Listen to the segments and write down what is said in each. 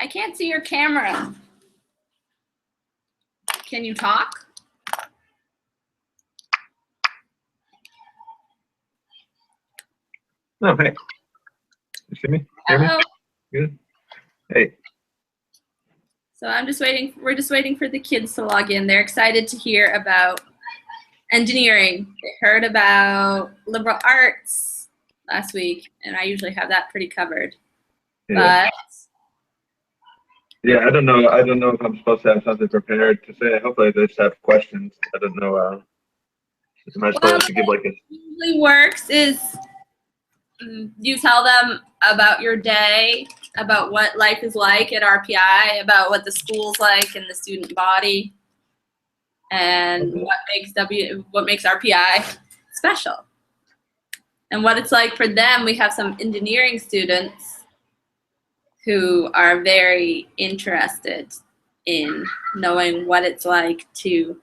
I can't see your camera. Can you talk? No, hey. You see me? Hear me? Good. Hey. So I'm just waiting. We're just waiting for the kids to log in. They're excited to hear about engineering. They heard about liberal arts last week, and I usually have that pretty covered. Yeah. But yeah, I don't know. I don't know if I'm supposed to have something prepared to say. Hopefully, they just have questions. I don't know. Am I supposed to give like a? Usually works is you tell them about your day, about what life is like at RPI, about what the school's like and the student body, and what makes RPI special, and what it's like for them. We have some engineering students who are very interested in knowing what it's like to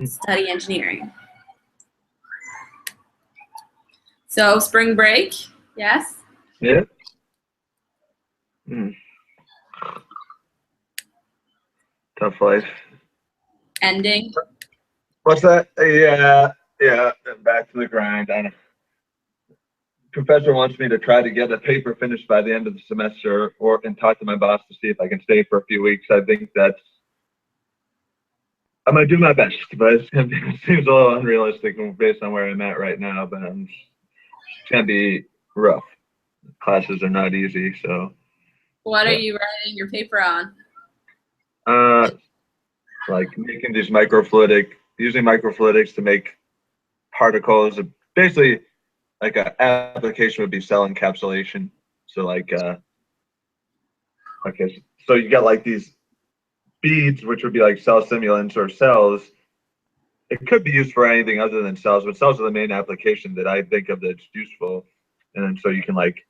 study engineering. So spring break, yes? Yeah. Tough life. Ending. What's that? Yeah. Back to the grind. I know. Professor wants me to try to get a paper finished by the end of the semester, and talk to my boss to see if I can stay for a few weeks. I think I'm gonna do my best, but it seems a little unrealistic based on where I'm at right now. But it's gonna be rough. Classes are not easy, so. What are you writing your paper on? Like making these using microfluidics to make particles. Basically, like an application would be cell encapsulation. So like, okay, so you got like these beads, which would be like cell simulants or cells. It could be used for anything other than cells, but cells are the main application that I think of that's useful. And then so you can like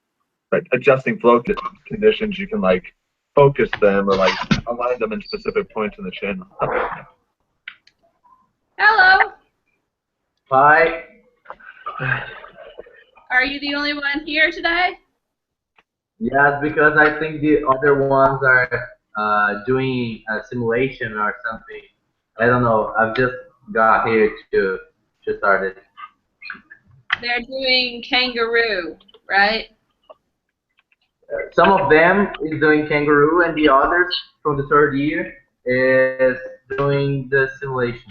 adjusting flow conditions, you can like focus them or like align them in specific points in the channel. Hello. Hi. Are you the only one here today? Yes, because I think the other ones are doing a simulation or something. I don't know. I've just got here to start it. They're doing kangaroo, right? Some of them is doing kangaroo, and the others from the third year is doing the simulation.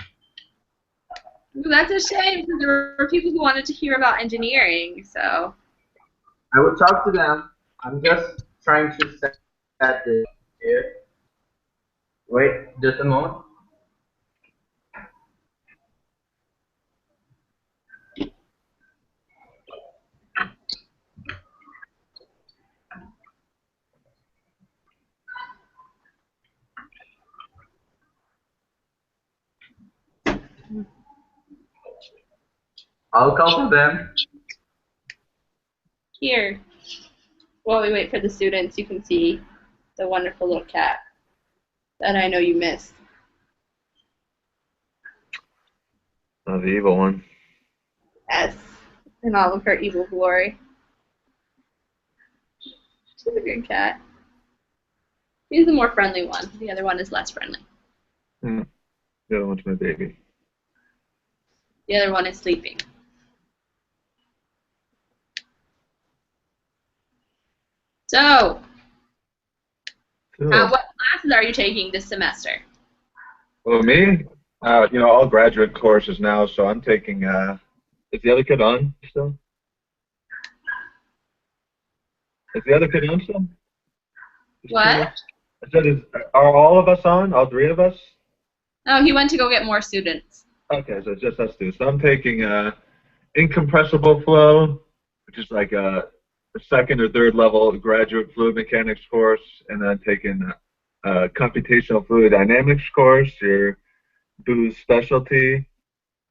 Well, that's a shame because there were people who wanted to hear about engineering. So I will talk to them. I'm just trying to set this here. Wait, just a moment. I'll call for them. here, while we wait for the students, you can see the wonderful little cat that I know you miss. Oh, the evil one. Yes, in all of her evil glory. She's a good cat. She's the more friendly one. The other one is less friendly. The other one's my baby. The other one is sleeping. So, what classes are you taking this semester? Well, me, all graduate courses now, so I'm taking, is the other kid on still? Is the other kid on still? What? I said, are all of us on? All three of us? Oh, he went to go get more students. Okay, so it's just us two. So I'm taking incompressible flow, which is like a second or third level graduate fluid mechanics course, and then I'm taking a computational fluid dynamics course, your BOOS specialty,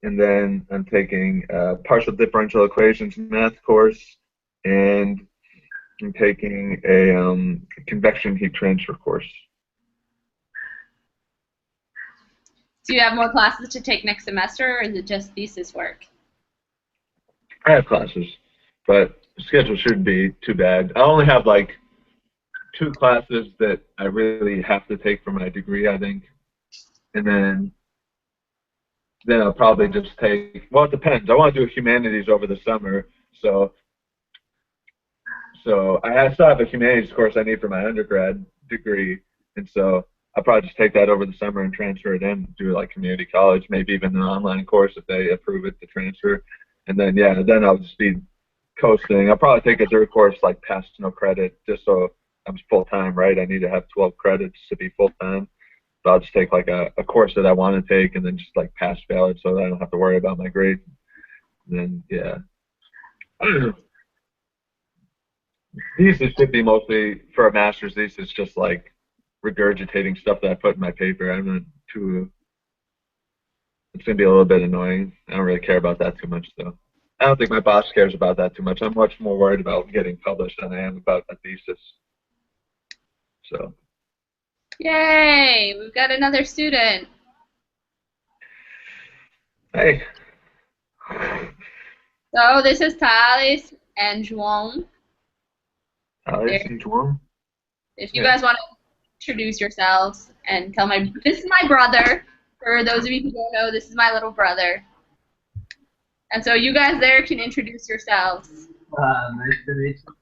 and then I'm taking a partial differential equations math course, and I'm taking a convection heat transfer course. Do you have more classes to take next semester, or is it just thesis work? I have classes, but the schedule shouldn't be too bad. I only have like 2 classes that I really have to take for my degree, I think, and then I'll probably just take. Well, it depends. I want to do humanities over the summer, so I still have a humanities course I need for my undergrad degree, and so I'll probably just take that over the summer and transfer it in, do like community college, maybe even an online course if they approve it to transfer, and then yeah, then I'll just be coasting. I'll probably take a third course like pass no credit, just so I'm full time, right? I need to have 12 credits to be full time. So I'll just take like a course that I want to take and then just like pass fail it so that I don't have to worry about my grade. And then yeah. Thesis should be mostly for a master's thesis, just like regurgitating stuff that I put in my paper. I'm not too. It's gonna be a little bit annoying. I don't really care about that too much, though. I don't think my boss cares about that too much. I'm much more worried about getting published than I am about a thesis. So. Yay! We've got another student. Hey. So this is Thales and João. Thales and João. If you guys want to introduce yourselves and tell this is my brother. For those of you who don't know, this is my little brother. And so you guys there can introduce yourselves. Nice to meet you.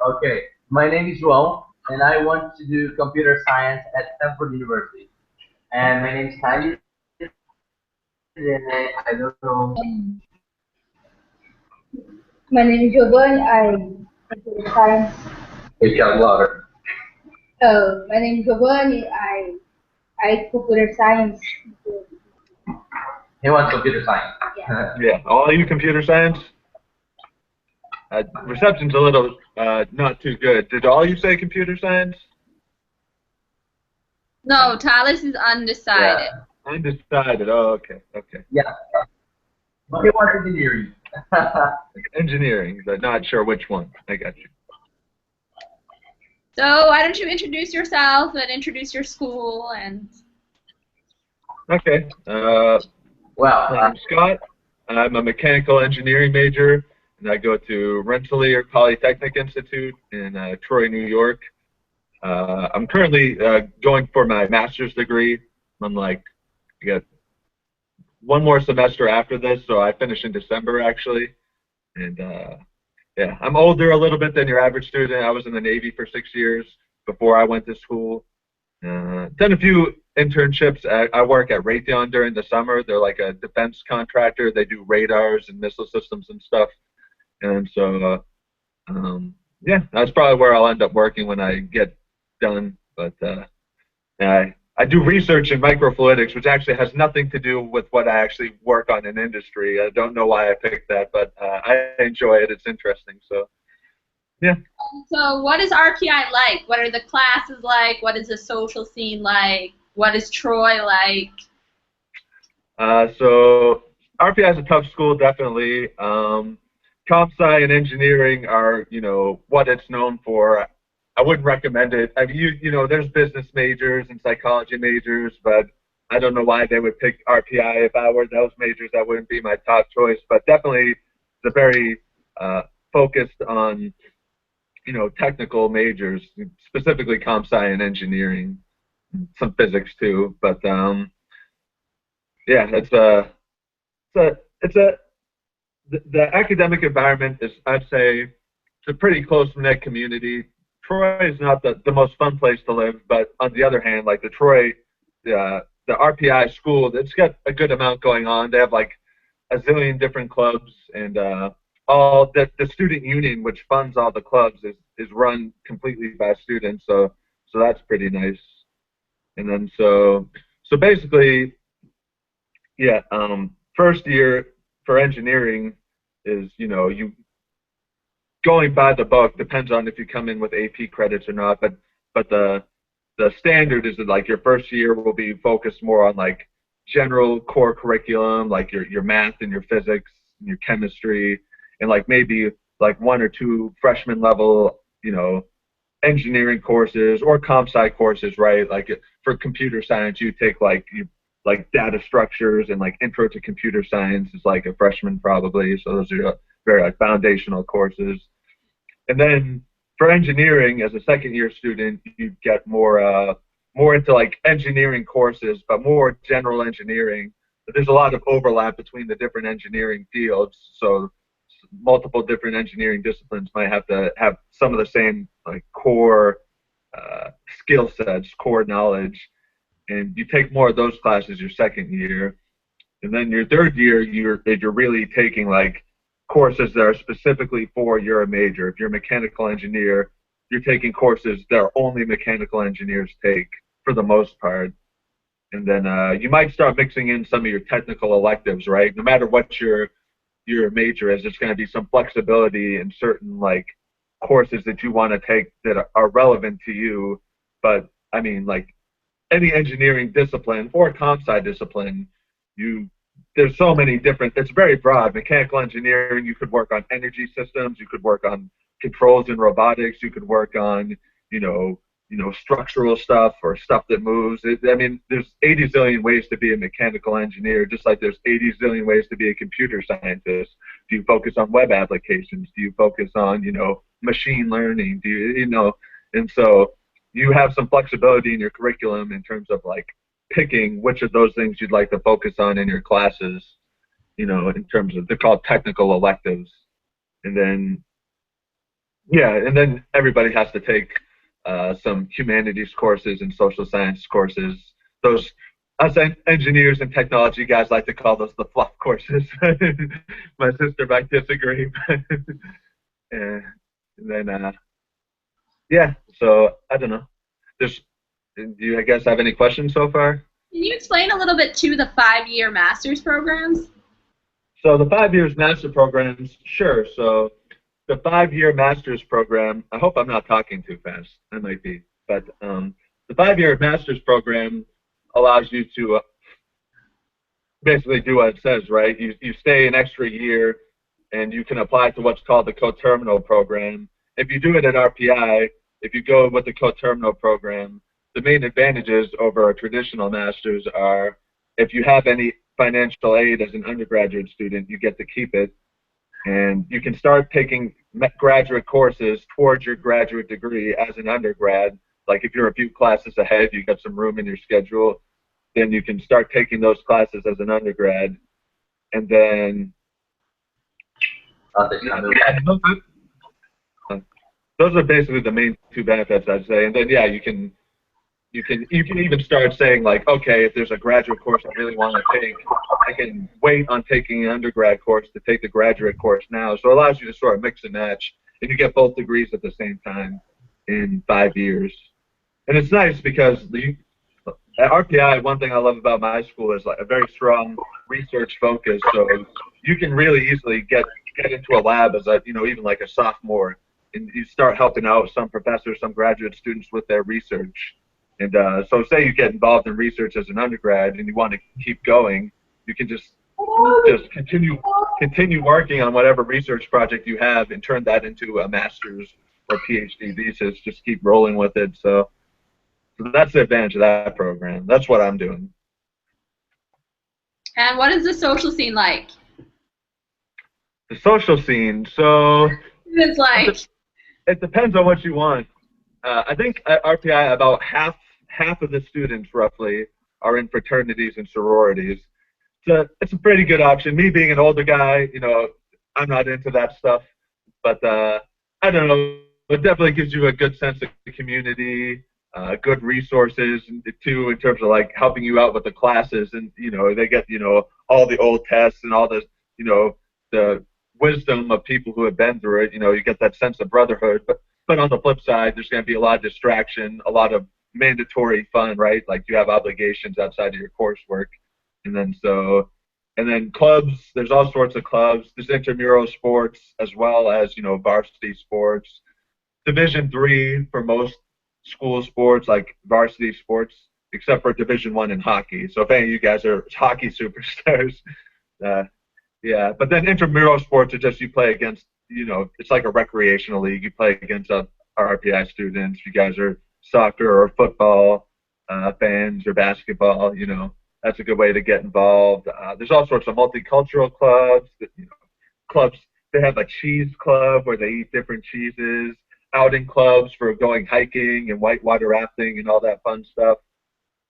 Okay, my name is João, and I want to do computer science at Stanford University. And my name is Thales, and I don't know. My name is Giovanni. I computer science. It got louder. My name is Giovanni. I computer science. He wants computer science. Yeah. Yeah, all you computer science. Reception's a little not too good. Did all you say computer science? No, Thales is undecided. Yeah. Undecided. Oh, okay, okay. Yeah. But he wants engineering. Engineering, but not sure which one. I got you. So why don't you introduce yourself and introduce your school and. Okay. Well, I'm Scott. I'm a mechanical engineering major, and I go to Rensselaer Polytechnic Institute in Troy, New York. I'm currently going for my master's degree. I'm like, I got one more semester after this, so I finish in December actually. And yeah, I'm older a little bit than your average student. I was in the Navy for 6 years before I went to school. Done a few internships. I work at Raytheon during the summer. They're like a defense contractor. They do radars and missile systems and stuff. And so, yeah, that's probably where I'll end up working when I get done. But I do research in microfluidics, which actually has nothing to do with what I actually work on in industry. I don't know why I picked that, but I enjoy it. It's interesting. So, yeah. So what is RPI like? What are the classes like? What is the social scene like? What is Troy like? So RPI is a tough school, definitely. Comp sci and engineering are, you know, what it's known for. I wouldn't recommend it. I mean, you know, there's business majors and psychology majors, but I don't know why they would pick RPI. If I were those majors, that wouldn't be my top choice. But definitely, it's a very focused on, you know, technical majors, specifically comp sci and engineering, some physics too. But yeah, the academic environment is, I'd say, it's a pretty close-knit community. Troy is not the most fun place to live, but on the other hand, like the RPI school, it's got a good amount going on. They have like a zillion different clubs, and all the student union, which funds all the clubs, is run completely by students. So that's pretty nice. And then so basically, yeah, first year for engineering is, you know, you going by the book, depends on if you come in with AP credits or not, but the standard is that like your first year will be focused more on like general core curriculum, like your math and your physics and your chemistry, and like maybe like 1 or 2 freshman level, you know, engineering courses or comp sci courses, right? Like for computer science, you take like data structures and like intro to computer science is like a freshman probably. So those are very like foundational courses. And then for engineering, as a second-year student, you get more into like engineering courses, but more general engineering. But there's a lot of overlap between the different engineering fields, so multiple different engineering disciplines might have to have some of the same like core skill sets, core knowledge, and you take more of those classes your second year. And then your third year, you're really taking like courses that are specifically for your major. If you're a mechanical engineer, you're taking courses that only mechanical engineers take for the most part. And then you might start mixing in some of your technical electives, right? No matter what your major is, there's going to be some flexibility in certain like courses that you want to take that are relevant to you. But I mean, like any engineering discipline or comp sci discipline, there's so many different, it's very broad. Mechanical engineering, you could work on energy systems, you could work on controls and robotics, you could work on, structural stuff or stuff that moves. I mean, there's 80 zillion ways to be a mechanical engineer, just like there's 80 zillion ways to be a computer scientist. Do you focus on web applications? Do you focus on, machine learning? Do you, and so you have some flexibility in your curriculum in terms of like picking which of those things you'd like to focus on in your classes, in terms of, they're called technical electives. And then, and then everybody has to take some humanities courses and social science courses. Those, us engineers and technology guys like to call those the fluff courses. My sister might disagree. And then, so I don't know. Do you guys have any questions so far? Can you explain a little bit to the 5-year master's programs? So the 5 years master programs, sure. So the 5-year master's program, I hope I'm not talking too fast. I might be. But the 5-year master's program allows you to basically do what it says, right? You stay an extra year, and you can apply to what's called the coterminal program. If you do it at RPI, if you go with the coterminal program, the main advantages over a traditional master's are if you have any financial aid as an undergraduate student, you get to keep it. And you can start taking graduate courses towards your graduate degree as an undergrad. Like if you're a few classes ahead, you got some room in your schedule, then you can start taking those classes as an undergrad. And then those are basically the main two benefits, I'd say. And then you can even start saying like, okay, if there's a graduate course I really want to take, I can wait on taking an undergrad course to take the graduate course now. So it allows you to sort of mix and match, and you get both degrees at the same time in 5 years. And it's nice because at RPI, one thing I love about my school is like a very strong research focus. So you can really easily get into a lab as a, even like a sophomore, and you start helping out some professors, some graduate students with their research. And so say you get involved in research as an undergrad and you want to keep going, you can just continue working on whatever research project you have and turn that into a master's or PhD thesis. Just keep rolling with it. So that's the advantage of that program. That's what I'm doing. And what is the social scene like? The social scene, so It's like it depends on what you want. I think at RPI about half of the students roughly are in fraternities and sororities. So it's a pretty good option. Me being an older guy, I'm not into that stuff, but I don't know. It definitely gives you a good sense of the community, good resources too, in terms of like helping you out with the classes, and they get all the old tests and all the the wisdom of people who have been through it. You get that sense of brotherhood, but on the flip side, there's going to be a lot of distraction, a lot of mandatory fun, right? Like you have obligations outside of your coursework. And then clubs, there's all sorts of clubs. There's intramural sports as well as, varsity sports. Division III for most school sports, like varsity sports, except for Division I in hockey. So if any of you guys are hockey superstars, but then intramural sports are just you play against, it's like a recreational league. You play against RPI students. You guys are soccer or football fans or basketball, that's a good way to get involved. There's all sorts of multicultural clubs. Clubs, they have a cheese club where they eat different cheeses. outing clubs for going hiking and whitewater rafting and all that fun stuff.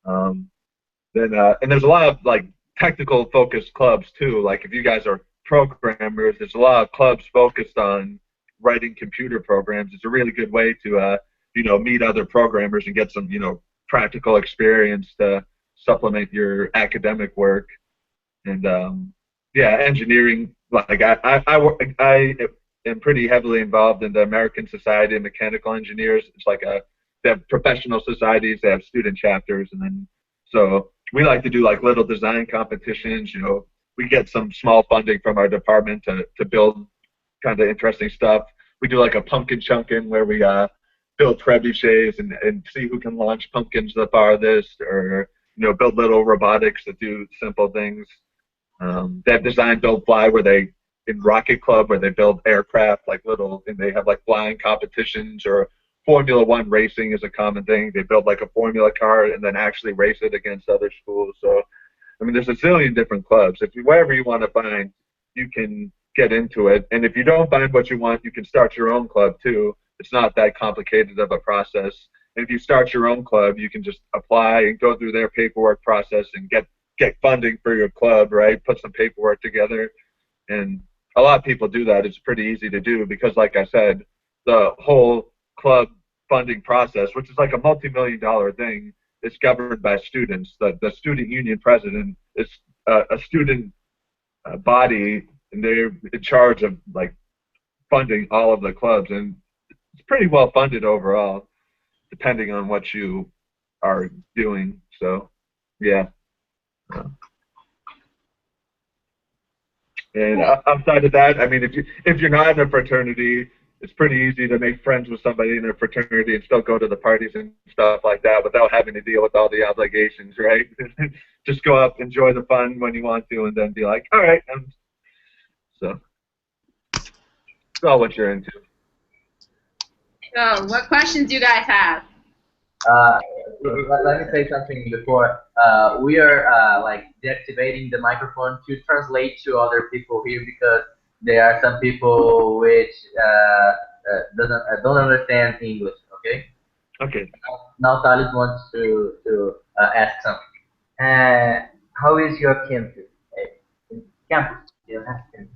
Um, and there's a lot of like technical focused clubs too. Like if you guys are programmers, there's a lot of clubs focused on writing computer programs. It's a really good way to meet other programmers and get some practical experience to supplement your academic work. And yeah, engineering. Like I am pretty heavily involved in the American Society of Mechanical Engineers. It's like they have professional societies, they have student chapters, and then so we like to do like little design competitions. We get some small funding from our department to build kind of interesting stuff. We do like a pumpkin chunkin where we build trebuchets and see who can launch pumpkins the farthest, or build little robotics that do simple things. They have design, build, fly where they in Rocket Club where they build aircraft like little, and they have like flying competitions, or Formula One racing is a common thing. They build like a Formula car and then actually race it against other schools. So I mean, there's a zillion different clubs. Wherever you want to find, you can get into it. And if you don't find what you want, you can start your own club too. It's not that complicated of a process. And if you start your own club, you can just apply and go through their paperwork process and get funding for your club, right? Put some paperwork together. And a lot of people do that. It's pretty easy to do because, like I said, the whole club funding process, which is like a multi-million-dollar thing, is governed by students. The student union president is a student body, and they're in charge of like funding all of the clubs, and it's pretty well funded overall, depending on what you are doing. So, yeah. And outside of that, I mean, if you're not in a fraternity, it's pretty easy to make friends with somebody in a fraternity and still go to the parties and stuff like that without having to deal with all the obligations, right? Just go up, enjoy the fun when you want to, and then be like, all right. So it's all what you're into. So, what questions do you guys have? Let me say something before. We are like deactivating the microphone to translate to other people here because there are some people which don't understand English. Okay. Okay. Now Thales wants to ask something. How is your campus? Campus. You have campus.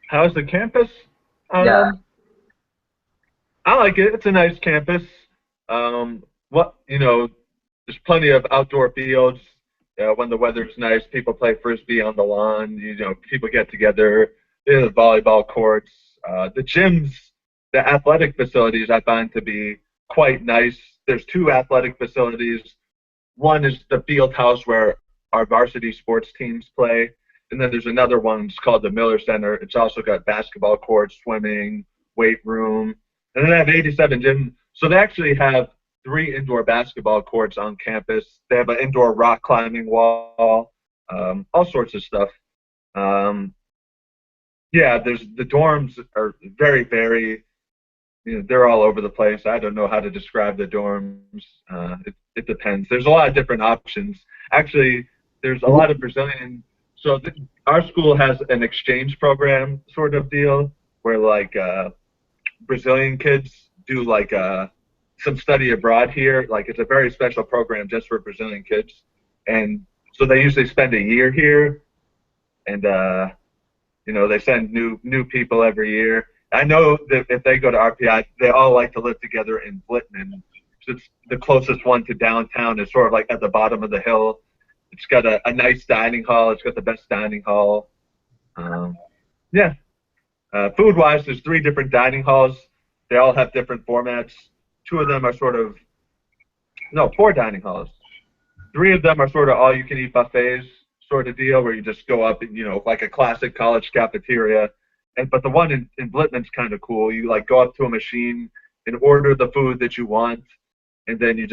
How's the campus? Yeah. I like it. It's a nice campus. There's plenty of outdoor fields. When the weather's nice, people play frisbee on the lawn. People get together. There's volleyball courts. The gyms, the athletic facilities, I find to be quite nice. There's two athletic facilities. One is the field house where our varsity sports teams play, and then there's another one. It's called the Miller Center. It's also got basketball courts, swimming, weight room, and then they have 87 gyms. So they actually have 3 indoor basketball courts on campus. They have an indoor rock climbing wall, all sorts of stuff. Yeah, the dorms are very, very, they're all over the place. I don't know how to describe the dorms. It depends. There's a lot of different options. Actually, there's a lot of Brazilian. So our school has an exchange program sort of deal where like Brazilian kids do like some study abroad here. Like it's a very special program just for Brazilian kids, and so they usually spend a year here, and they send new people every year. I know that if they go to RPI, they all like to live together in Blitman. It's the closest one to downtown. It's sort of like at the bottom of the hill. It's got a nice dining hall. It's got the best dining hall. Yeah. Food-wise, there's 3 different dining halls. They all have different formats. 2 of them are 4 dining halls. 3 of them are sort of all-you-can-eat buffets sort of deal where you just go up and, like a classic college cafeteria. But the one in Blitman's kind of cool. You like go up to a machine and order the food that you want, and then you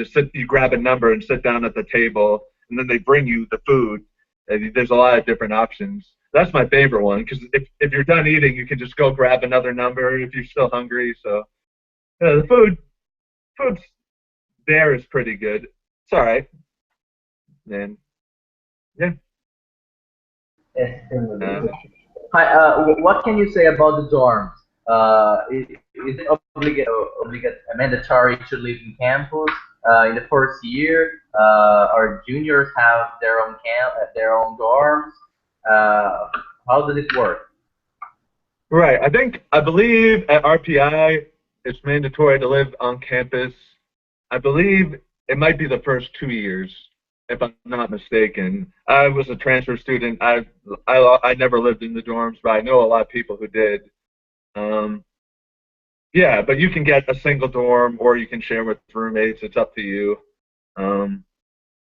grab a number and sit down at the table, and then they bring you the food. And there's a lot of different options. That's my favorite one because if you're done eating, you can just go grab another number if you're still hungry. So the food's there is pretty good. It's all right. And yeah. Hi. What can you say about the dorms? is it mandatory to live in campus in the first year? Or juniors have their own dorms? How does it work? Right. I believe at RPI it's mandatory to live on campus. I believe it might be the first 2 years, if I'm not mistaken. I was a transfer student. I never lived in the dorms, but I know a lot of people who did. Um, yeah, but you can get a single dorm or you can share with roommates. It's up to you. Um,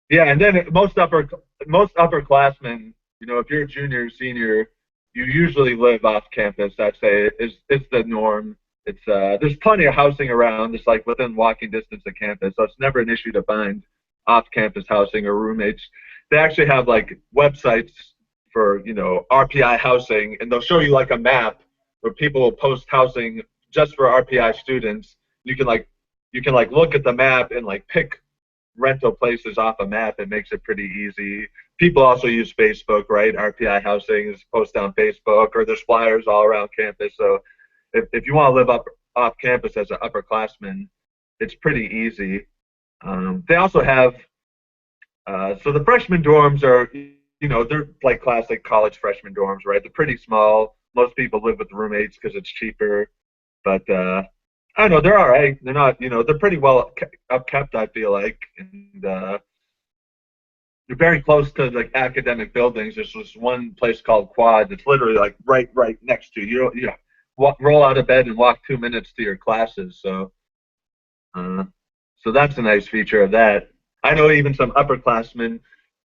yeah, and then most upperclassmen, if you're a junior or senior, you usually live off campus. I'd say is the norm. It's there's plenty of housing around. It's like within walking distance of campus, so it's never an issue to find off-campus housing or roommates. They actually have like websites for RPI housing, and they'll show you like a map where people will post housing just for RPI students. You can look at the map and like pick rental places off a map. It makes it pretty easy. People also use Facebook, right? RPI housing is posted on Facebook, or there's flyers all around campus. So if you want to live up off campus as an upperclassman, it's pretty easy. They also have so the freshman dorms are, they're like classic college freshman dorms, right? They're pretty small. Most people live with roommates because it's cheaper. But I don't know, they're all right. They're not, they're pretty well upkept, I feel like, and they're very close to like academic buildings. There's this one place called Quad that's literally like right next to you. Roll out of bed and walk 2 minutes to your classes. Uh, so that's a nice feature of that. I know even some upperclassmen.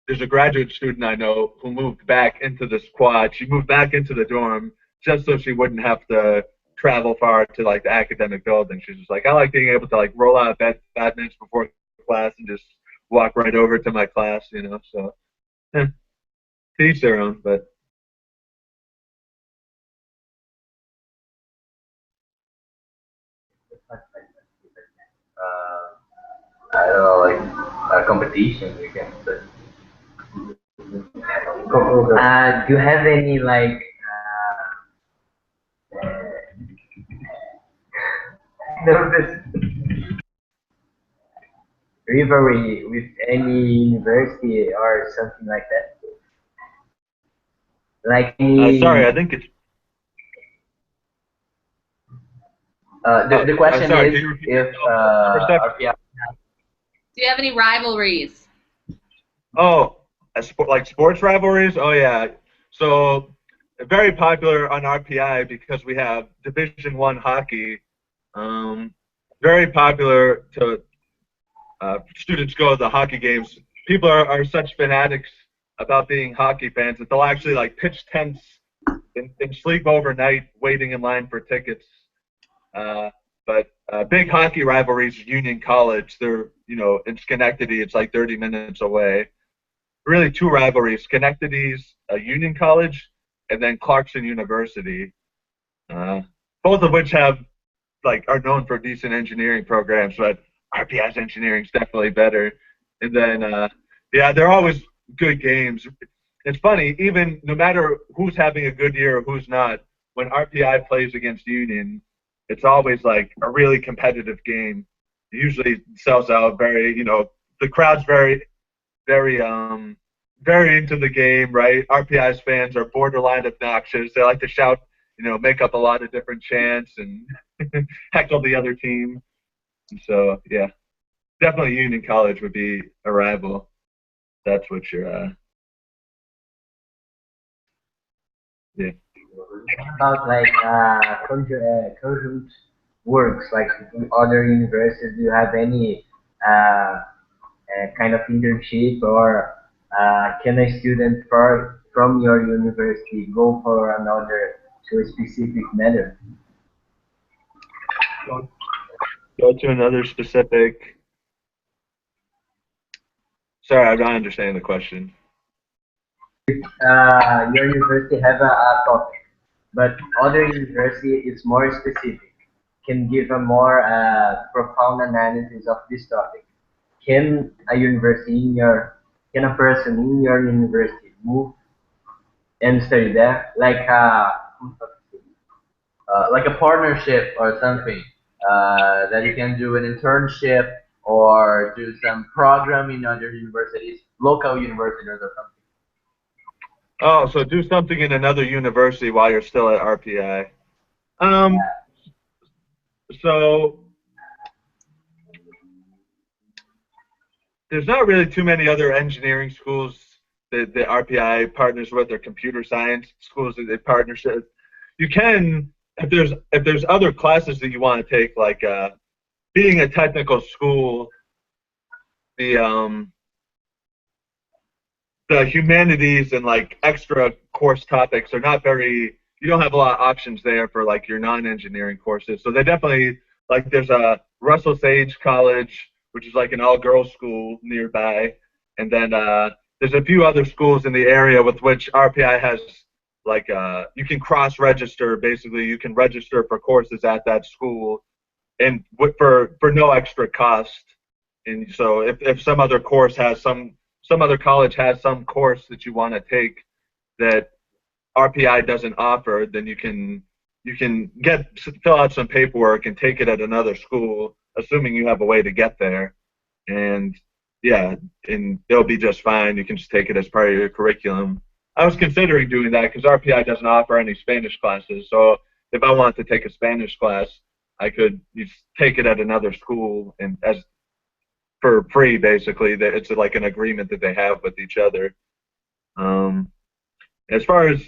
There's a graduate student I know who moved back into this Quad. She moved back into the dorm just so she wouldn't have to travel far to like the academic building. She's just like, I like being able to like roll out of bed 5 minutes before class and just walk right over to my class. So to each their own, but I don't know, like a competition, you can say. Do you have any like nervous rivalry with any university or something like that? Like sorry, I any think it's the question sorry, can is you repeat if yourself? RPI. Do you have any rivalries? Oh, like sports rivalries? Oh yeah. So very popular on RPI because we have Division 1 hockey. Um, very popular to students go to the hockey games. People are such fanatics about being hockey fans that they'll actually like pitch tents and sleep overnight waiting in line for tickets. But big hockey rivalries, Union College. They're in Schenectady. It's like 30 minutes away. Really, two rivalries: Schenectady's Union College, and then Clarkson University. Uh, both of which are known for decent engineering programs, but RPI's engineering is definitely better. And then yeah, they're always good games. It's funny, even no matter who's having a good year or who's not, when RPI plays against Union, it's always like a really competitive game. It usually sells out the crowd's very into the game, right? RPI's fans are borderline obnoxious. They like to shout, make up a lot of different chants and heckle the other team. And so yeah, definitely Union College would be a rival. That's what you're yeah. About like conjunct works like in other universities? Do you have any kind of internship, or can a student from your university go for another to a specific matter? Go to another specific. Sorry, I'm not understanding the question. Your university have a topic, but other university is more specific, can give a more profound analysis of this topic. Can a university in your, can a person in your university move and study there? Like like a partnership or something, that you can do an internship or do some program in other universities, local universities or something. Oh, so do something in another university while you're still at RPI. Um, so there's not really too many other engineering schools that RPI partners with, or computer science schools that they partners with. You can, if there's other classes that you want to take, like being a technical school, the um, the humanities and like extra course topics are not very. You don't have a lot of options there for like your non-engineering courses. So they definitely, like, there's a Russell Sage College, which is like an all-girls school nearby, and then there's a few other schools in the area with which RPI has, like, you can cross-register. Basically, you can register for courses at that school, and for no extra cost. And so if some other course has some other college has some course that you want to take that RPI doesn't offer, then you can fill out some paperwork and take it at another school, assuming you have a way to get there. And yeah, and it'll be just fine. You can just take it as part of your curriculum. I was considering doing that because RPI doesn't offer any Spanish classes. So if I wanted to take a Spanish class, I could just take it at another school and as for free, basically. That it's like an agreement that they have with each other. Um, as far as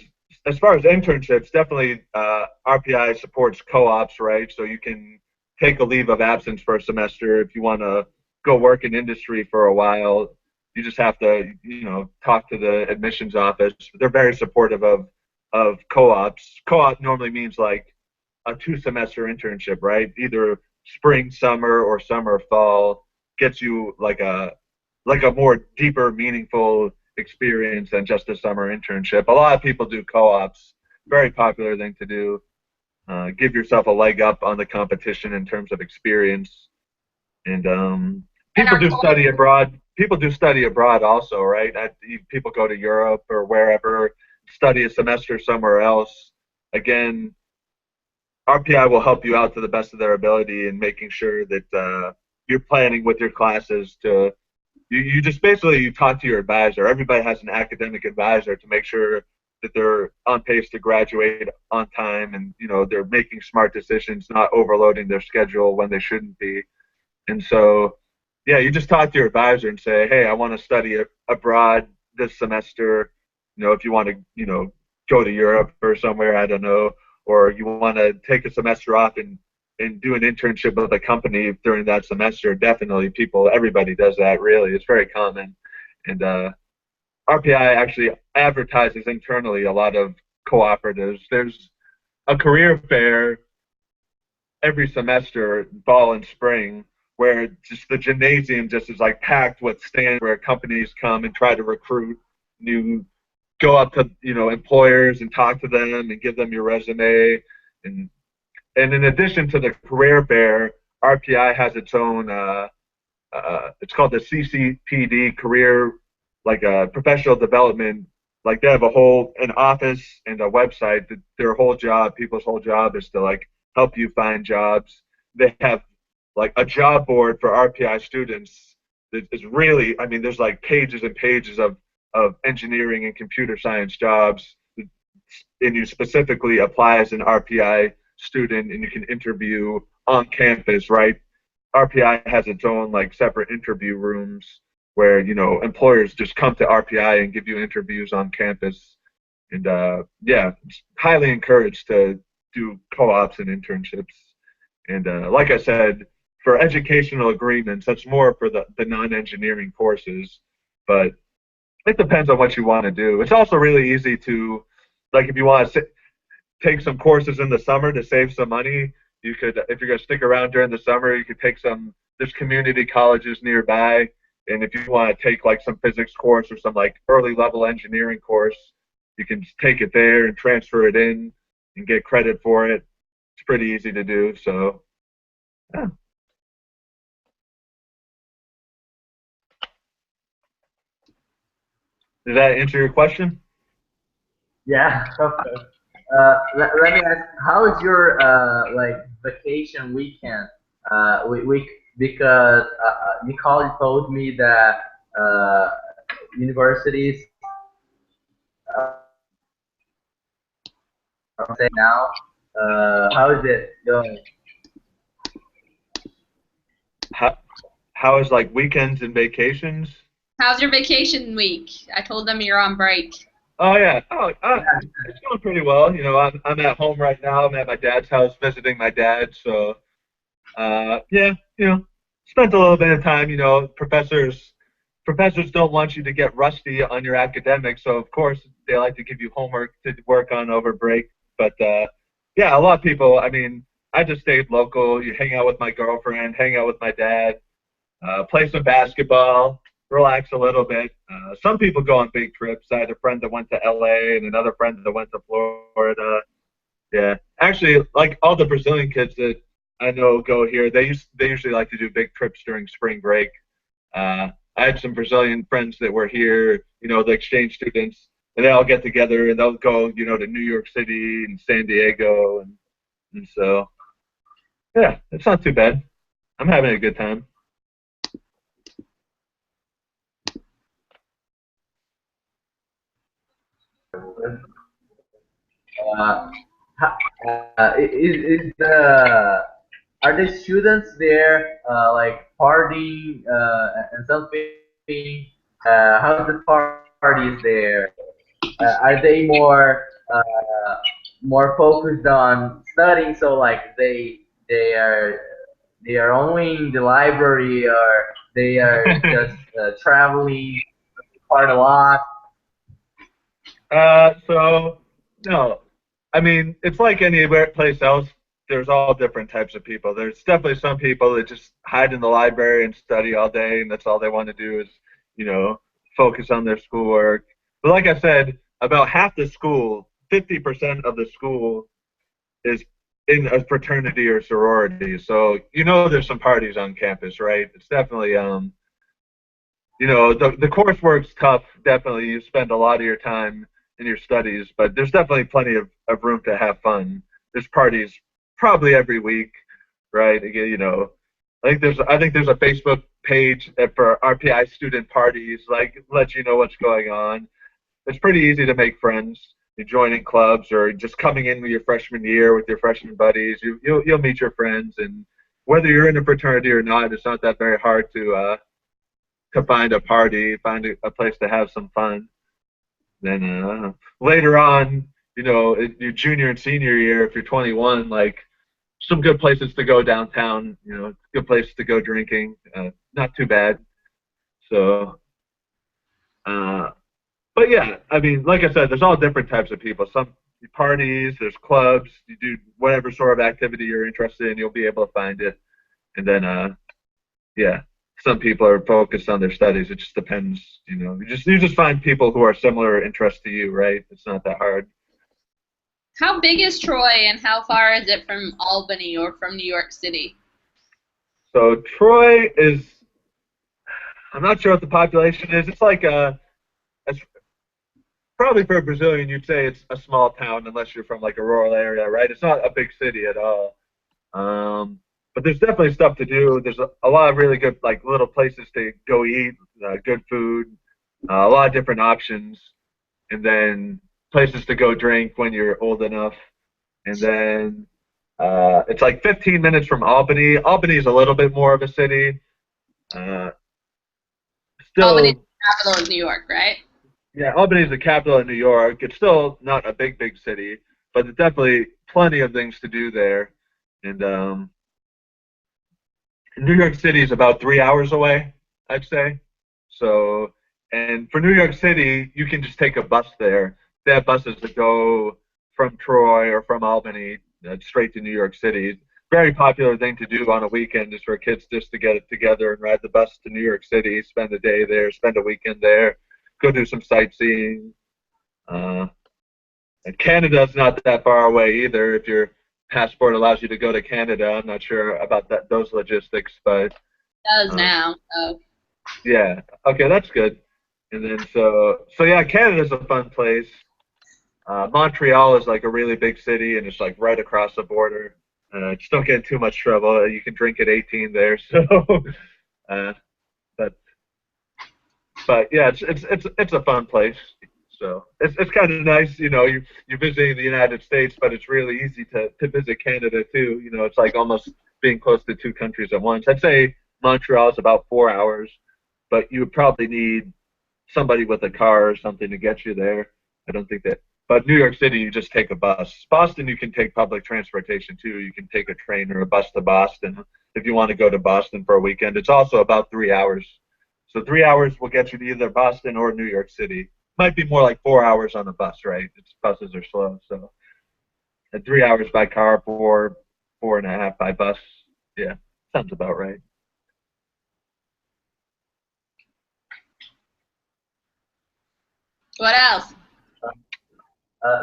internships, definitely RPI supports co-ops, right? So you can take a leave of absence for a semester if you want to go work in industry for a while. You just have to, talk to the admissions office. They're very supportive of co-ops. Co-op normally means like a 2 semester internship, right? Either spring, summer, or summer, fall, gets you like a more deeper, meaningful experience than just a summer internship. A lot of people do co-ops. Very popular thing to do. Give yourself a leg up on the competition in terms of experience. And And people our do study abroad. People do study abroad also, right? People go to Europe or wherever, study a semester somewhere else. Again, RPI will help you out to the best of their ability in making sure that you're planning with your classes to you just basically you talk to your advisor. Everybody has an academic advisor to make sure that they're on pace to graduate on time, and they're making smart decisions, not overloading their schedule when they shouldn't be. And so, yeah, you just talk to your advisor and say, hey, I want to study abroad this semester. If you want to, go to Europe or somewhere, I don't know, or you want to take a semester off and do an internship with a company during that semester. Definitely, everybody does that. Really, it's very common. And RPI actually advertises internally a lot of cooperatives. There's a career fair every semester, fall and spring, where just the gymnasium just is like packed with stands where companies come and try to recruit new, go up to employers and talk to them and give them your resume. And in addition to the career fair, RPI has its own. It's called the CCPD Career, like professional development. Like they have an office and a website. That their whole job, people's whole job, is to like help you find jobs. They have like a job board for RPI students that is really. I mean, there's like pages and pages of engineering and computer science jobs, and you specifically apply as an RPI student, and you can interview on campus, right? RPI has its own like separate interview rooms where employers just come to RPI and give you interviews on campus. And yeah, it's highly encouraged to do co-ops and internships. And like I said, for educational agreements, that's more for the non-engineering courses, but it depends on what you want to do. It's also really easy to, like, if you want to take some courses in the summer to save some money. You could, if you're going to stick around during the summer, you could take there's community colleges nearby. And if you want to take like some physics course or some like early level engineering course, you can just take it there and transfer it in and get credit for it. It's pretty easy to do. So, yeah. Did that answer your question? Yeah, of course. let me ask, how is your like vacation weekend? We because Nicole told me that universities are saying now. How is it going? How, how is like weekends and vacations? How's your vacation week? I told them you're on break. Oh yeah. It's going pretty well. You know, I'm at home right now. I'm at my dad's house visiting my dad. So yeah, you know, spent a little bit of time. You know, professors don't want you to get rusty on your academics, so of course they like to give you homework to work on over break. But yeah, a lot of people. I mean, I just stayed local. You hang out with my girlfriend, hang out with my dad, play some basketball, relax a little bit. Some people go on big trips. I had a friend that went to LA and another friend that went to Florida. Yeah, actually, like all the Brazilian kids that I know go here, they usually like to do big trips during spring break. I had some Brazilian friends that were here, you know, the exchange students, and they all get together and they'll go, you know, to New York City and San Diego, and so yeah, it's not too bad. I'm having a good time. Uh, is the are the students there like partying and something? How's the parties there? Are they more focused on studying? So like they are they are only in the library, or they are just traveling quite a lot. So no, I mean it's like anywhere place else. There's all different types of people. There's definitely some people that just hide in the library and study all day, and that's all they want to do is, you know, focus on their schoolwork. But like I said, about half the school, 50% of the school is in a fraternity or sorority. So you know, there's some parties on campus, right? It's definitely you know, the coursework's tough. Definitely, you spend a lot of your time in your studies, but there's definitely plenty of room to have fun. There's parties probably every week, right? Again, you know, I think there's a Facebook page for RPI student parties, like let you know what's going on. It's pretty easy to make friends. You joining clubs or just coming in with your freshman year with your freshman buddies. You'll meet your friends, and whether you're in a fraternity or not, it's not that very hard to find a party, find a place to have some fun. Then later on, you know, your junior and senior year, if you're 21, like some good places to go downtown. You know, good places to go drinking. Not too bad. So, uh, but yeah, I mean, like I said, there's all different types of people. Some parties, there's clubs. You do whatever sort of activity you're interested in, you'll be able to find it. And then yeah, some people are focused on their studies. It just depends, you know. You just find people who are similar interests to you, right? It's not that hard. How big is Troy and how far is it from Albany or from New York City? So Troy is, I'm not sure what the population is. It's like it's probably for a Brazilian, you'd say it's a small town unless you're from like a rural area, right? It's not a big city at all. But there's definitely stuff to do. There's a lot of really good like little places to go eat, good food, a lot of different options, and then places to go drink when you're old enough. And then it's like 15 minutes from Albany. Albany is a little bit more of a city. Uh, Albany is still, the capital of New York, right? yeah, Albany is the capital of New York. It's still not a big city, but there's definitely plenty of things to do there. And New York City is about 3 hours away, I'd say. So, and for New York City, you can just take a bus there. They have buses that go from Troy or from Albany straight to New York City. Very popular thing to do on a weekend is for kids just to get it together and ride the bus to New York City, spend a day there, spend a weekend there, go do some sightseeing. Uh, and Canada's not that far away either. If your passport allows you to go to Canada, I'm not sure about those logistics, but Does uh, now. So yeah. Okay, that's good. And then so yeah, Canada's a fun place. Montreal is like a really big city, and it's like right across the border. Just don't get in too much trouble. You can drink at 18 there, so. Uh, but yeah, it's a fun place. So it's kind of nice, you know. You're visiting the United States, but it's really easy to visit Canada too. You know, it's like almost being close to two countries at once. I'd say Montreal is about 4 hours, but you would probably need somebody with a car or something to get you there. I don't think that. But New York City, you just take a bus. Boston, you can take public transportation too. You can take a train or a bus to Boston if you want to go to Boston for a weekend. It's also about 3 hours. So 3 hours will get you to either Boston or New York City. Might be more like 4 hours on the bus, right? Buses are slow, so at 3 hours by car, four and a half by bus. Yeah, sounds about right. What else?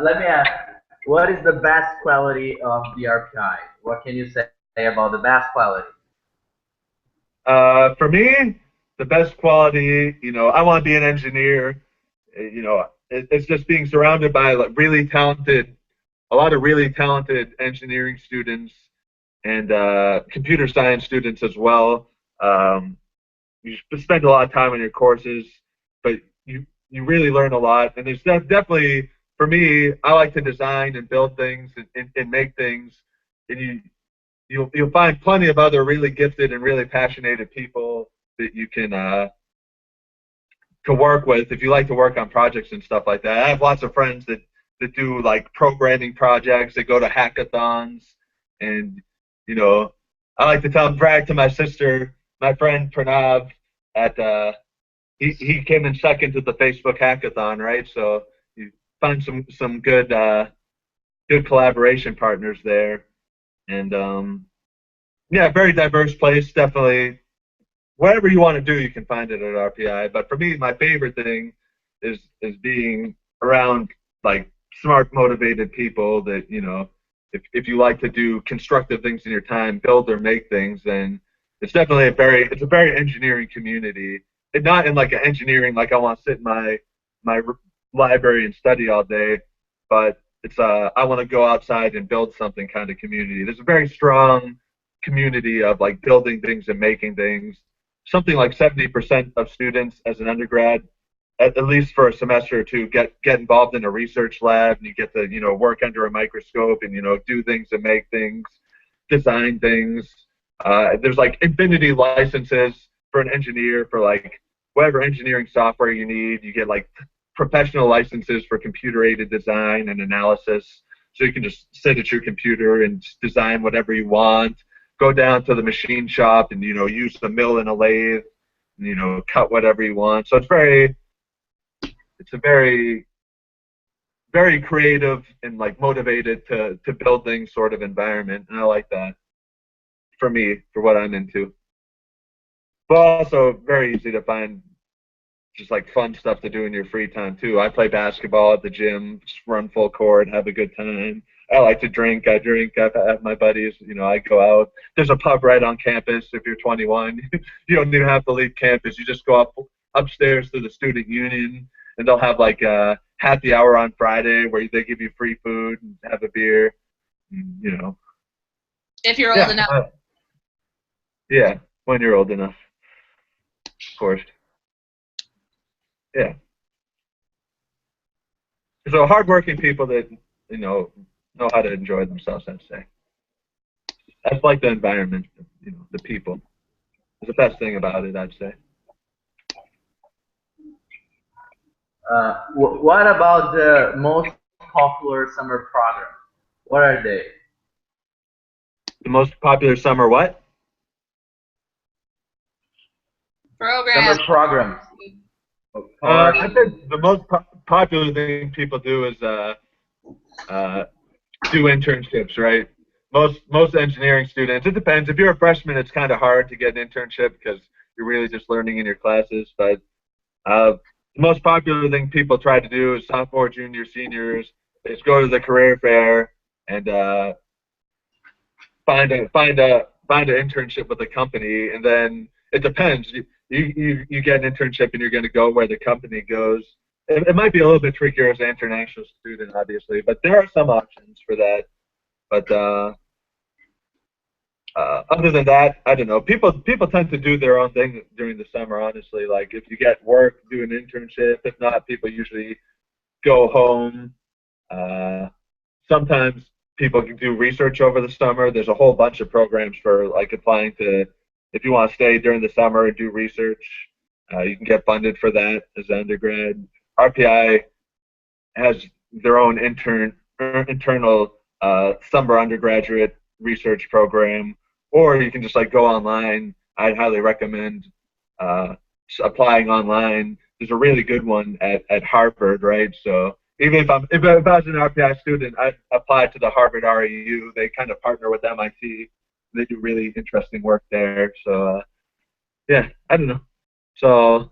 Let me ask, what is the best quality of the RPI? What can you say about the best quality? For me, the best quality, you know, I want to be an engineer. You know, it's just being surrounded by like a lot of really talented engineering students and computer science students as well. You spend a lot of time on your courses, but you really learn a lot. And there's definitely, for me, I like to design and build things and make things, and you'll find plenty of other really gifted and really passionate people that you can to work with if you like to work on projects and stuff like that. I have lots of friends that do like programming projects. They go to hackathons, and you know, I like to brag to my sister, my friend Pranav, at he came in second to the Facebook hackathon, right? So you find some good collaboration partners there, and yeah, very diverse place, definitely. Whatever you want to do, you can find it at RPI. But for me, my favorite thing is being around like smart, motivated people that, you know, if you like to do constructive things in your time, build or make things, then it's definitely it's a very engineering community. And not in like an engineering, like I want to sit in my library and study all day, but it's I want to go outside and build something kind of community. There's a very strong community of like building things and making things. Something like 70% of students as an undergrad, at least for a semester or two, get involved in a research lab, and you get to, you know, work under a microscope and, you know, do things and make things, design things. There's like infinity licenses for an engineer for like whatever engineering software you need. You get like professional licenses for computer-aided design and analysis, so you can just sit at your computer and design whatever you want. Go down to the machine shop and, you know, use the mill and a lathe, and, you know, cut whatever you want. So it's a very creative and like motivated to build things sort of environment, and I like that for me, for what I'm into. But also very easy to find just like fun stuff to do in your free time too. I play basketball at the gym, just run full court, have a good time. I like to drink. I drink. I have my buddies. You know, I go out. There's a pub right on campus. If you're 21, you don't even have to leave campus. You just go upstairs to the student union, and they'll have like a happy hour on Friday where they give you free food and have a beer. You know. If you're old enough. Yeah, when you're old enough, of course. Yeah. So hardworking people that, you know how to enjoy themselves, I'd say. That's like the environment, you know, the people. It's the best thing about it, I'd say. What about the most popular summer programs? What are they? The most popular summer what? Program. Summer programs. I think the most popular thing people do is do internships, right? Most engineering students, it depends. If you're a freshman, it's kind of hard to get an internship because you're really just learning in your classes. But the most popular thing people try to do is sophomore, junior, seniors is go to the career fair and find an internship with a company, and then it depends. You get an internship and you're going to go where the company goes, it might be a little bit trickier as an international student, obviously, but there are some options for that. But other than that, I don't know. People tend to do their own thing during the summer. Honestly, like if you get work, do an internship. If not, people usually go home. Uh, Sometimes people can do research over the summer. There's a whole bunch of programs for like applying to, if you want to stay during the summer and do research, you can get funded for that as an undergrad. RPI has their own internal summer undergraduate research program, or you can just like go online. I'd highly recommend uh, applying online. There's a really good one at Harvard, right? So even if I was an RPI student, I'd apply to the Harvard REU. They kind of partner with MIT. They do really interesting work there. So yeah, I don't know. So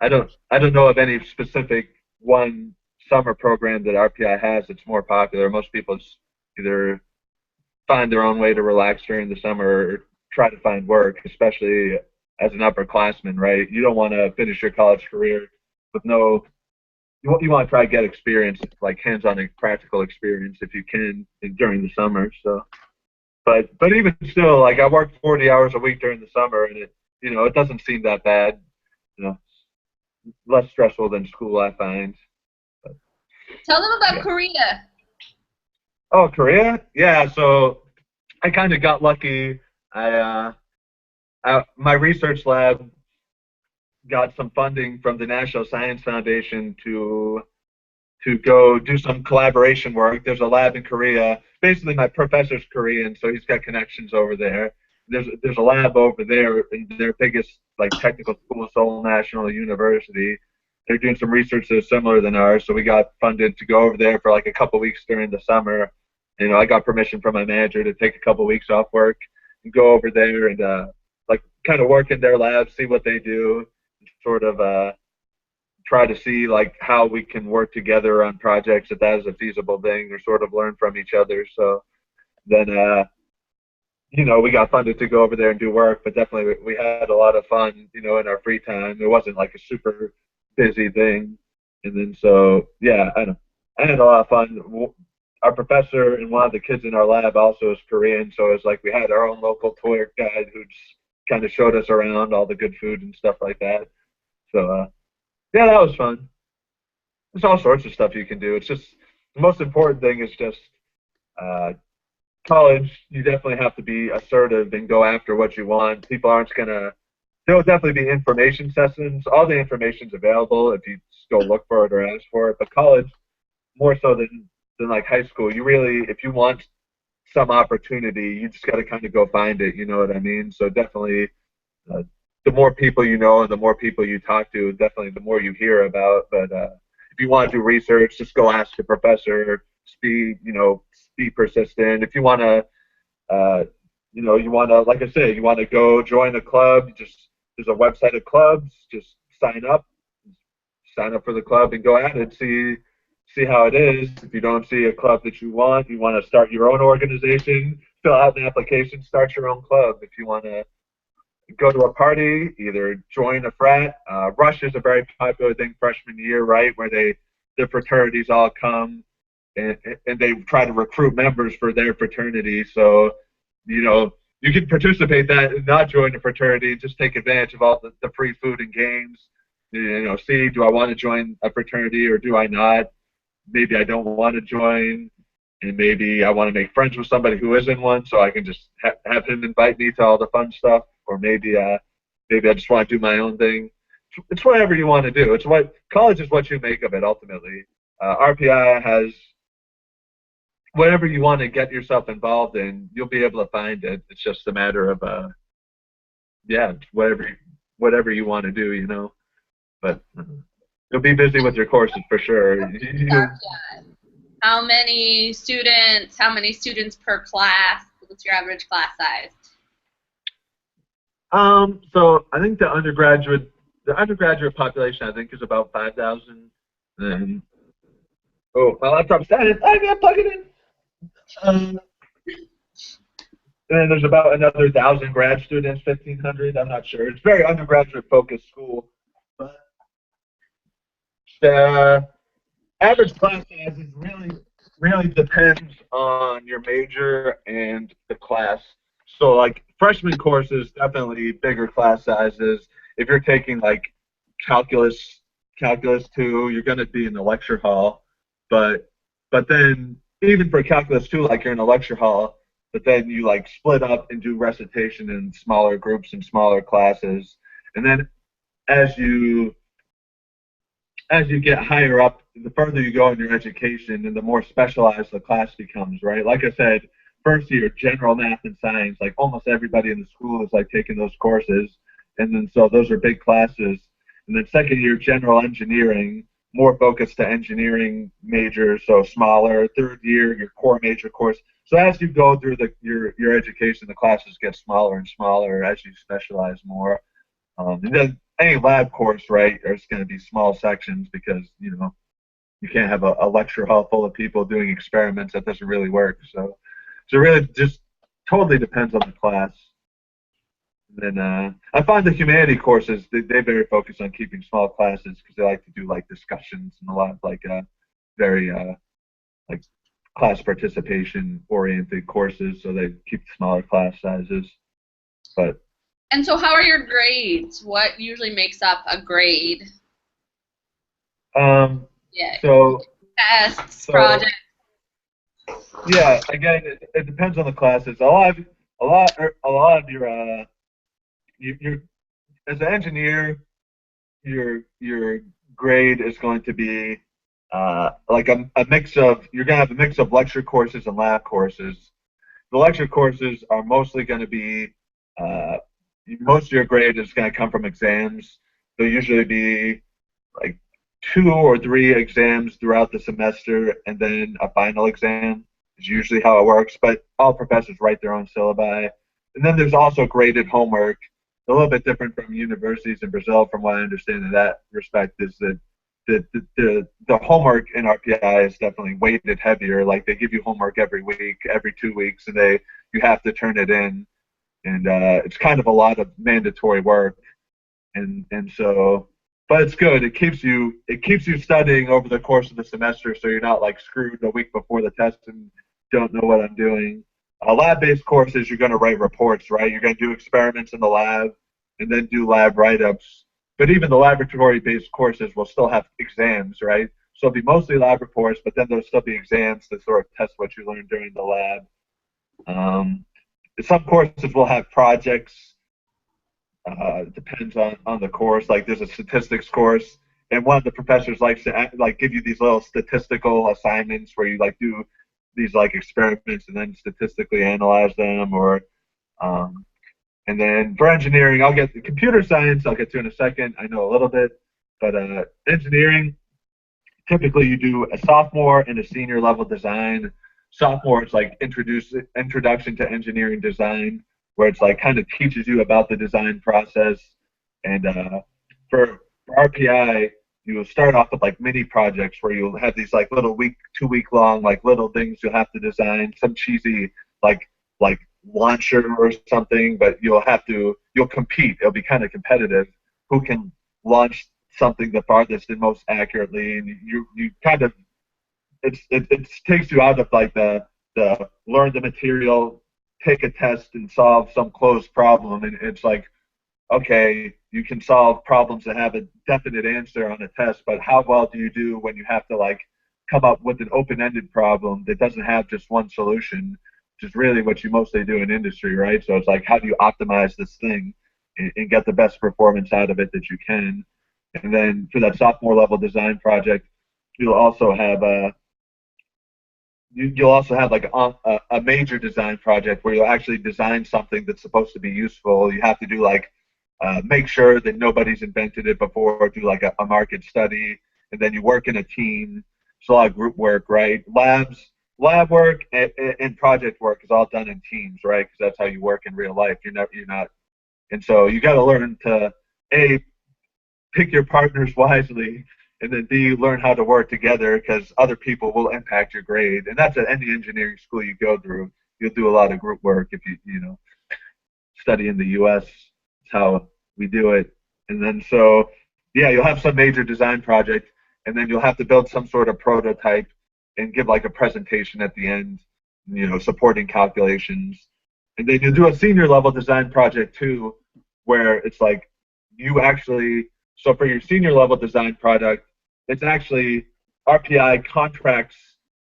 I don't know of any specific one summer program that RPI has that's more popular. Most people just either find their own way to relax during the summer or try to find work, especially as an upperclassman, right? You don't want to finish your college career with no. You want to try to get experience, like hands-on practical experience, if you can during the summer. So, but even still, like I work 40 hours a week during the summer, and it doesn't seem that bad. You know, less stressful than school, I find. But, Tell them about yeah. Korea. Oh, Korea? Yeah. So I kind of got lucky. My research lab got some funding from the National Science Foundation to go do some collaboration work. There's a lab in Korea. Basically, my professor's Korean, so he's got connections over there. There's a lab over there in their biggest like technical school, Seoul National University. They're doing some research that's similar than ours, so we got funded to go over there for like a couple weeks during the summer. I got permission from my manager to take a couple weeks off work and go over there and like kind of work in their lab, see what they do, sort of try to see like how we can work together on projects if that is a feasible thing, or sort of learn from each other. So then we got funded to go over there and do work, but definitely we had a lot of fun, in our free time. It wasn't like a super busy thing. And then so yeah, I had a lot of fun. Our professor and one of the kids in our lab also is Korean, so it's like we had our own local tour guide who just kind of showed us around all the good food and stuff like that. So yeah, that was fun. There's all sorts of stuff you can do. It's just the most important thing is just uh, college. You definitely have to be assertive and go after what you want. People aren't gonna. There will definitely be information sessions. All the information's available if you just go look for it or ask for it. But college, more so than like high school, you really, if you want some opportunity, you just got to kind of go find it. You know what I mean? So definitely. The more people you know and the more people you talk to, definitely the more you hear about. But if you want to do research, just go ask a professor. Be persistent. If you want to, like I said, you want to go join a club. There's a website of clubs. Just sign up for the club and go at it. See how it is. If you don't see a club that you want to start your own organization. Fill out an application. Start your own club. If you want to go to a party, either join a frat. Rush is a very popular thing freshman year, right, where the fraternities all come and they try to recruit members for their fraternity. So, you can participate that and not join a fraternity and just take advantage of all the free food and games. See, do I want to join a fraternity or do I not? Maybe I don't want to join, and maybe I want to make friends with somebody who is in one, so I can just have him invite me to all the fun stuff. Or maybe I just want to do my own thing. It's whatever you want to do. College is what you make of it ultimately. RPI has whatever you want to get yourself involved in, you'll be able to find it. It's just a matter of whatever you want to do, But you'll be busy with your courses for sure. How many students? How many students per class? What's your average class size? So I think the undergraduate population I think is about 5,000. And my laptop's dead. I can't plug it in. And then there's about another 1,000 grad students, 1,500. I'm not sure. It's a very undergraduate focused school. But The average class size is really depends on your major and the class. So like freshman courses, definitely bigger class sizes. If you're taking like calculus, calculus two, you're going to be in the lecture hall. But then even for calculus two, like you're in a lecture hall, but then you like split up and do recitation in smaller groups and smaller classes. And then as you as you get higher up, the further you go in your education and the more specialized the class becomes, right? Like I said, first year, general math and science, like almost everybody in the school is like taking those courses. And then so those are big classes. And then second year, general engineering, more focused to engineering majors, so smaller. Third year, your core major course. So as you go through your education, the classes get smaller and smaller as you specialize more. And then any lab course, right, there's going to be small sections because, you know, you can't have a lecture hall full of people doing experiments. That doesn't really work. So it really just totally depends on the class. And then I find the humanity courses, they very focus on keeping small classes because they like to do like discussions and a lot of like very like class participation oriented courses. So they keep smaller class sizes. But And so how are your grades? What usually makes up a grade? Yeah. So Tests, projects. yeah, again, it depends on the classes. A lot of your as an engineer, your grade is going to be like a mix of you're going to have a mix of lecture courses and lab courses. The lecture courses are mostly going to be uh, most of your grade is going to come from exams. They'll usually be like 2 or 3 exams throughout the semester, and then a final exam is usually how it works. But all professors write their own syllabi. And then there's also graded homework. A little bit different from universities in Brazil, from what I understand in that respect, is that the homework in RPI is definitely weighted heavier. Like they give you homework every week, every 2 weeks, and you have to turn it in, and it's kind of a lot of mandatory work, and so, but it's good. It keeps you studying over the course of the semester, so you're not like screwed the week before the test and don't know what I'm doing. Lab-based courses, you're going to write reports, right? You're going to do experiments in the lab and then do lab write-ups. But even the laboratory-based courses will still have exams, right? So it'll be mostly lab reports, but then there'll still be exams to sort of test what you learned during the lab. Um, some courses will have projects. Depends on the course. Like there's a statistics course, and one of the professors likes to like give you these little statistical assignments where you like do these like experiments and then statistically analyze them. Or and then for engineering, I'll get the computer science. I'll get to in a second. I know a little bit, but engineering, typically you do a sophomore and a senior level design. Sophomore, it's like introduction to engineering design, where it's like kind of teaches you about the design process. And for RPI, you'll start off with like mini projects where you'll have these like little 2 week long like little things you'll have to design, some cheesy like launcher or something, but you'll compete. It'll be kind of competitive. Who can launch something the farthest and most accurately, and you kind of it takes you out of like the learn the material, take a test and solve some closed problem, and it's like, okay, you can solve problems that have a definite answer on a test, but how well do you do when you have to like come up with an open-ended problem that doesn't have just one solution, which is really what you mostly do in industry, right? So it's like, how do you optimize this thing and get the best performance out of it that you can? And then for that sophomore level design project, you'll also have you'll also have like a major design project where you'll actually design something that's supposed to be useful. You have to do like make sure that nobody's invented it before, do like a market study, and then you work in a team. It's a lot of group work, right? Lab work and project work is all done in teams, right? Because that's how you work in real life. You're not, and so you got to learn to pick your partners wisely, and then B, learn how to work together, because other people will impact your grade. And that's at any engineering school you go through. You'll do a lot of group work if you study in the U.S. It's how we do it. And then so, yeah, you'll have some major design project, and then you'll have to build some sort of prototype and give like a presentation at the end, supporting calculations. And then you'll do a senior level design project too, where it's like you actually, so for your senior level design product, it's actually RPI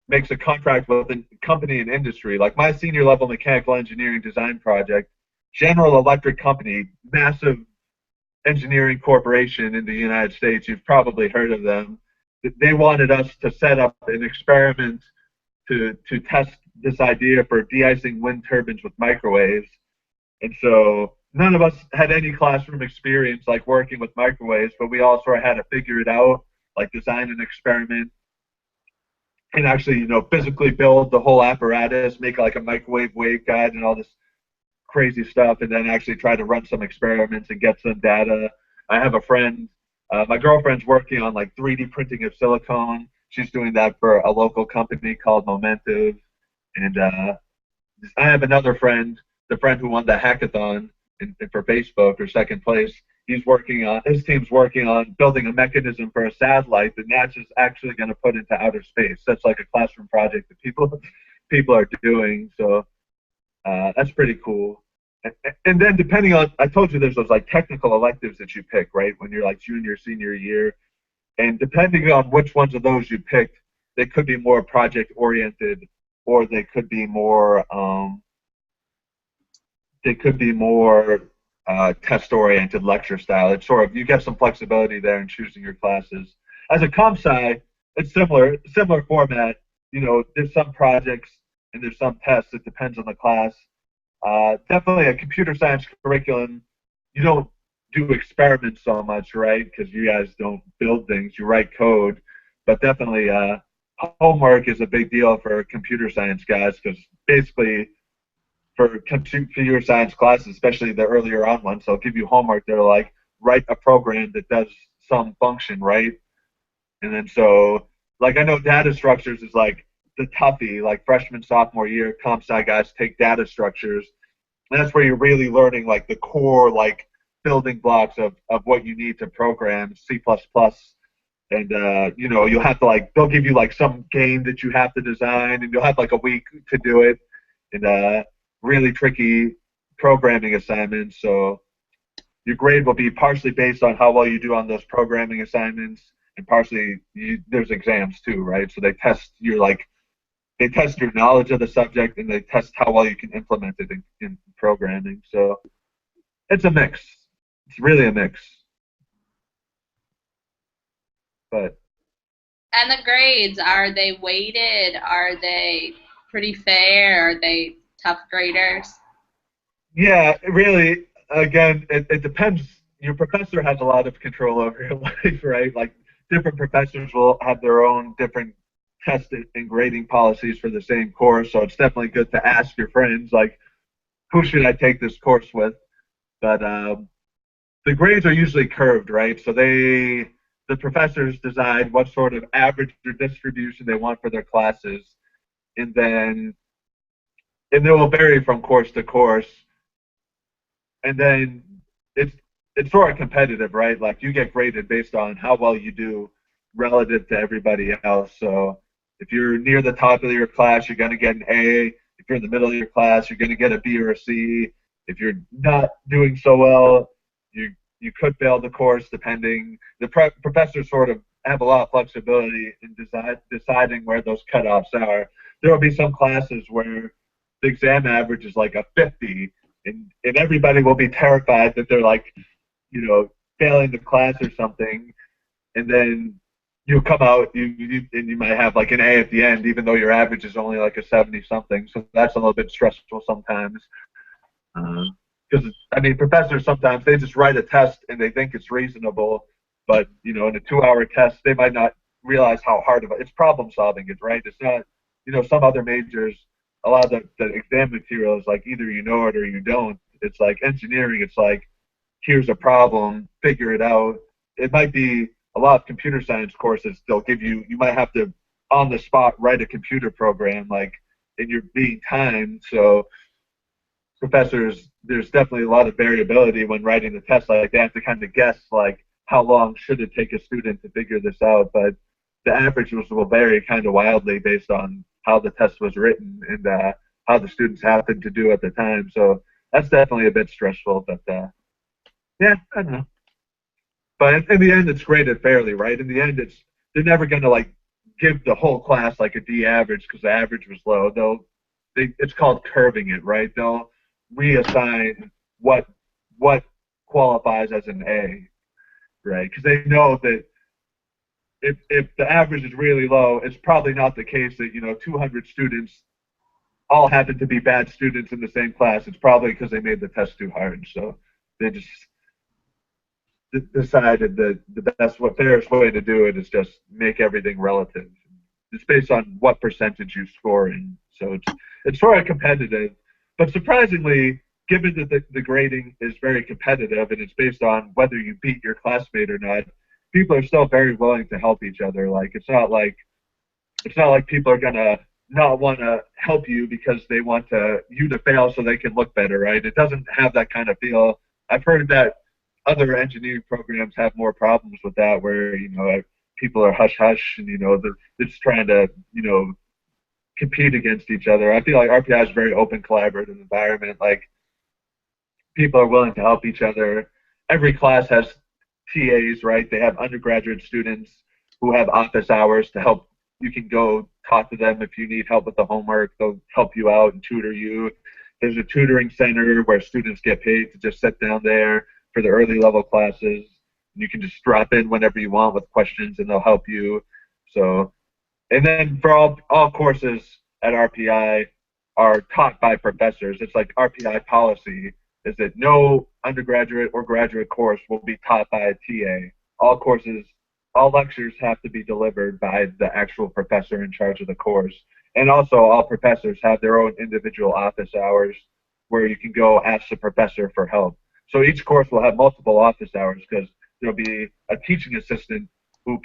makes a contract with a company and industry. Like my senior level mechanical engineering design project, General Electric Company, massive engineering corporation in the United States, you've probably heard of them. They wanted us to set up an experiment to test this idea for de-icing wind turbines with microwaves. And so none of us had any classroom experience like working with microwaves, but we all sort of had to figure it out, like design an experiment and actually, physically build the whole apparatus, make like a microwave waveguide and all this crazy stuff, and then actually try to run some experiments and get some data. I have a friend, my girlfriend's working on like 3D printing of silicone. She's doing that for a local company called Momentive. And I have another friend, the friend who won the hackathon for Facebook or second place. His team's working on building a mechanism for a satellite that NASA's actually going to put into outer space. That's like a classroom project that people are doing. So that's pretty cool. And then depending on, I told you there's those like technical electives that you pick, right, when you're like junior, senior year. And depending on which ones of those you picked, they could be more project oriented, or they could be more test-oriented lecture style. It's sort of, you get some flexibility there in choosing your classes. As a comp sci, it's similar format. There's some projects and there's some tests. It depends on the class. Definitely a computer science curriculum, you don't do experiments so much, right? Because you guys don't build things, you write code. But definitely homework is a big deal for computer science guys, because basically for computer science classes, especially the earlier on ones, they'll give you homework. They're like, write a program that does some function, right? And then so, like, I know data structures is like the toughie, like freshman, sophomore year, comp sci guys take data structures. And that's where you're really learning like the core, like building blocks of what you need to program C++. And, you'll have to like, they'll give you like some game that you have to design, and you'll have like a week to do it. And really tricky programming assignments. So your grade will be partially based on how well you do on those programming assignments, and partially there's exams too, right? So they test your knowledge of the subject, and they test how well you can implement it in programming. So it's a mix. It's really a mix. But And the grades, are they weighted? Are they pretty fair? Are they tough graders? yeah, really, again, it depends. Your professor has a lot of control over your life, right? Like different professors will have their own different test and grading policies for the same course. So it's definitely good to ask your friends, like, who should I take this course with? But the grades are usually curved, right? So the professors decide what sort of average or distribution they want for their classes, and it will vary from course to course. And then it's sort of competitive, right? Like you get graded based on how well you do relative to everybody else. So if you're near the top of your class, you're going to get an A. If you're in the middle of your class, you're going to get a B or a C. If you're not doing so well, you could fail the course, depending. The professors sort of have a lot of flexibility in deciding where those cutoffs are. There will be some classes where the exam average is like a 50, and everybody will be terrified that they're like, failing the class or something, and then you'll come out, and you might have like an A at the end, even though your average is only like a 70-something. So that's a little bit stressful sometimes. Because professors sometimes they just write a test and they think it's reasonable, but in a 2-hour test they might not realize how hard it's problem solving is, right? It's not, some other majors, a lot of the exam material is like either you know it or you don't. It's like engineering, it's like, here's a problem, figure it out. It might be a lot of computer science courses, they'll give you might have to on the spot write a computer program, like, and you're being timed. So professors, there's definitely a lot of variability when writing the test. Like they have to kind of guess, like, how long should it take a student to figure this out, but the averages will vary kind of wildly based on how the test was written and how the students happened to do at the time. So that's definitely a bit stressful, but yeah, I don't know. But in the end, it's graded fairly, right? In the end, they're never going to like give the whole class like a D average because the average was low. It's called curving it, right? They'll reassign what qualifies as an A, right? Because they know that if the average is really low, it's probably not the case that 200 students all happen to be bad students in the same class. It's probably because they made the test too hard. So they just decided that fairest way to do it is just make everything relative. It's based on what percentage you score in. So it's sort of competitive, but surprisingly, given that the grading is very competitive and it's based on whether you beat your classmate or not, people are still very willing to help each other. Like it's not like people are gonna not want to help you because they want you to fail so they can look better, right? It doesn't have that kind of feel. I've heard that other engineering programs have more problems with that, where people are hush hush and they're just trying to compete against each other. I feel like RPI is a very open, collaborative environment. Like people are willing to help each other. Every class has TAs, right? They have undergraduate students who have office hours to help. You can go talk to them if you need help with the homework. They'll help you out and tutor you. There's a tutoring center where students get paid to just sit down there for the early level classes. You can just drop in whenever you want with questions and they'll help you. So, and then for all courses at RPI are taught by professors. It's like RPI policy is that no undergraduate or graduate course will be taught by a TA. All lectures have to be delivered by the actual professor in charge of the course. And also all professors have their own individual office hours where you can go ask the professor for help. So each course will have multiple office hours because there'll be a teaching assistant who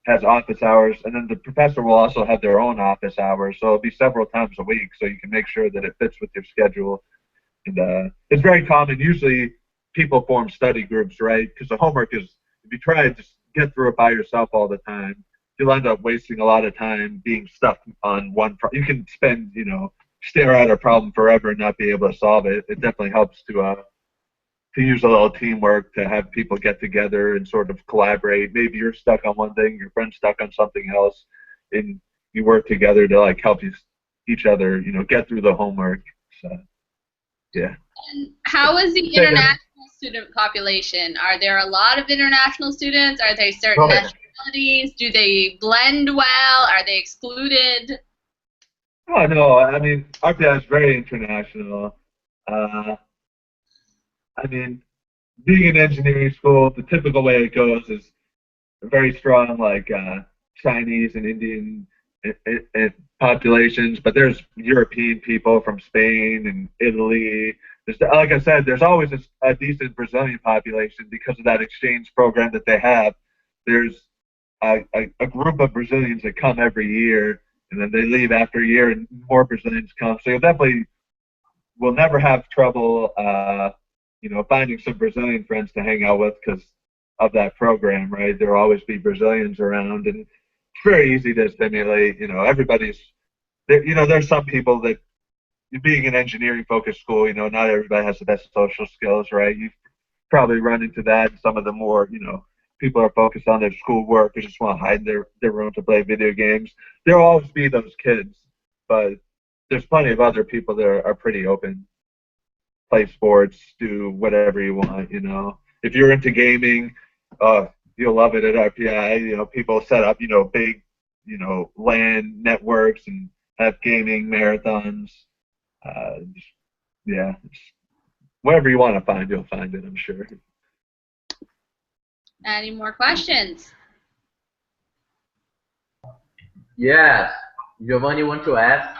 has office hours, and then the professor will also have their own office hours. So it'll be several times a week, so you can make sure that it fits with your schedule. And it's very common. Usually people form study groups, right? Because the homework is, if you try to just get through it by yourself all the time, you'll end up wasting a lot of time being stuck on one problem. You can stare at a problem forever and not be able to solve it. It definitely helps to use a little teamwork, to have people get together and sort of collaborate. Maybe you're stuck on one thing, your friend's stuck on something else, and you work together to like help each other, get through the homework. So, yeah. And how is the international student population? Are there a lot of international students? Are there certain nationalities? Do they blend well? Are they excluded? Oh, no. I mean, RPI is very international. I mean, being an engineering school, the typical way it goes is very strong, like Chinese and Indian populations, but there's European people from Spain and Italy. Like I said, there's always a decent Brazilian population because of that exchange program that they have. There's a group of Brazilians that come every year, and then they leave after a year, and more Brazilians come. So we'll never have trouble, finding some Brazilian friends to hang out with because of that program, right? There'll always be Brazilians around, and it's very easy to stimulate. Everybody's there. There's some people that, being an engineering-focused school, not everybody has the best social skills, right? You've probably run into that. Some of the more, people are focused on their schoolwork or just want to hide in their room to play video games. There'll always be those kids, but there's plenty of other people that are pretty open. Play sports, do whatever you want, If you're into gaming, you'll love it at RPI. People set up, big, LAN networks and have gaming marathons. Yeah, whatever you want to find, you'll find it, I'm sure. Any more questions? Yes. Giovanni, want to ask?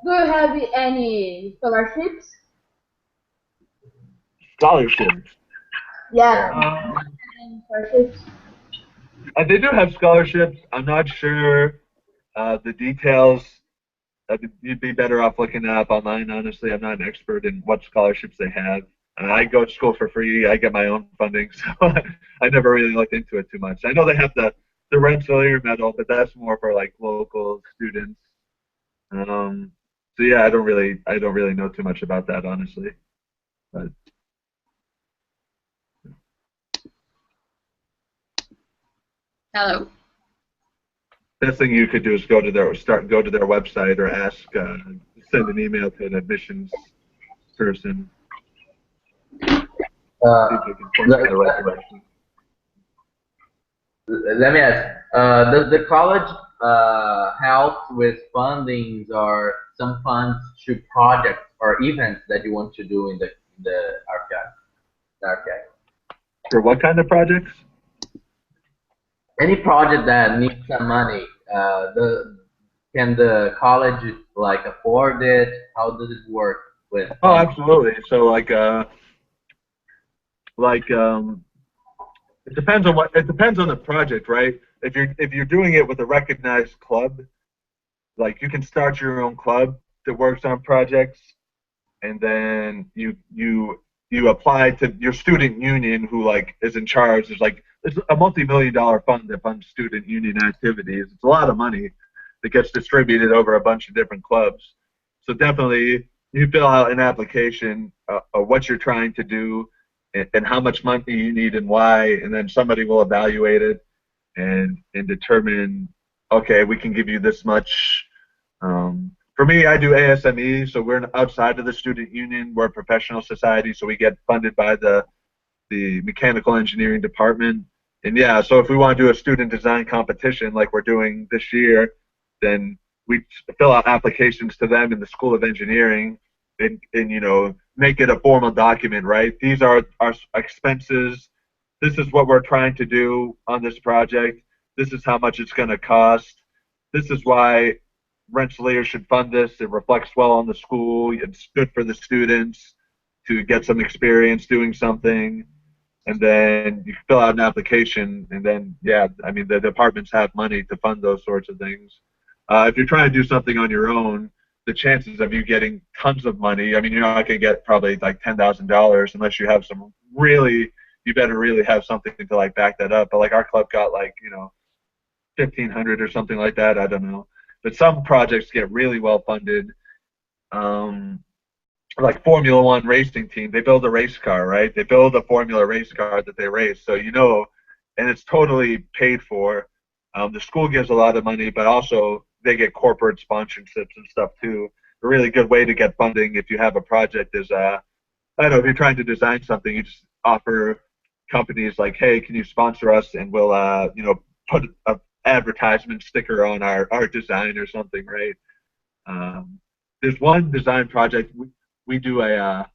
Do you have any scholarships? Scholarships? Yeah. Any scholarships? They do have scholarships. I'm not sure the details. You'd be better off looking it up online, honestly. I'm not an expert in what scholarships they have. I go to school for free. I get my own funding, so I never really looked into it too much. I know they have the Rensselaer medal, but that's more for like local students. Um, so yeah, I don't really know too much about that, honestly. But Hello. best thing you could do is go to their website or ask, send an email to an admissions person, Uh, see if they can point you in the right let, direction. let me ask, does the college help with fundings or some funds to projects or events that you want to do in the RPI? RPI? For what kind of projects? Any project that needs some money, can the college like afford it? How does it work with Oh, funding? absolutely. So like it depends on the project, right? If you're doing it with a recognized club, like you can start your own club that works on projects, and then you apply to your student union who like is in charge. There's a multi-million-dollar fund that funds student union activities. It's a lot of money that gets distributed over a bunch of different clubs. So definitely you fill out an application of what you're trying to do and how much money you need and why, and then somebody will evaluate it and determine, okay, we can give you this much. For me, I do ASME, so we're outside of the student union. We're a professional society, so we get funded by the mechanical engineering department. And yeah, so if we want to do a student design competition like we're doing this year, then we fill out applications to them in the School of Engineering and you know, make it a formal document, right? These are our expenses. This is what we're trying to do on this project. This is how much it's going to cost. This is why Rensselaer should fund this. It reflects well on the school. It's good for the students to get some experience doing something, and then you fill out an application, and then yeah, I mean the departments have money to fund those sorts of things. If you're trying to do something on your own, the chances of you getting tons of money, I mean, you're not going to get probably like $10,000 unless you have some really, you better really have something to like back that up. But like our club got like, you know, 1,500 or something like that. I don't know. But some projects get really well funded. Um, like Formula One racing team, they build a race car, right? They build a Formula race car that they race. So you know, and it's totally paid for. The school gives a lot of money, but also they get corporate sponsorships and stuff too. A really good way to get funding if you have a project is, I don't know, if you're trying to design something, you just offer companies like, hey, can you sponsor us, and we'll, you know, put a advertisement sticker on our design or something, right? Um, there's one design project we do a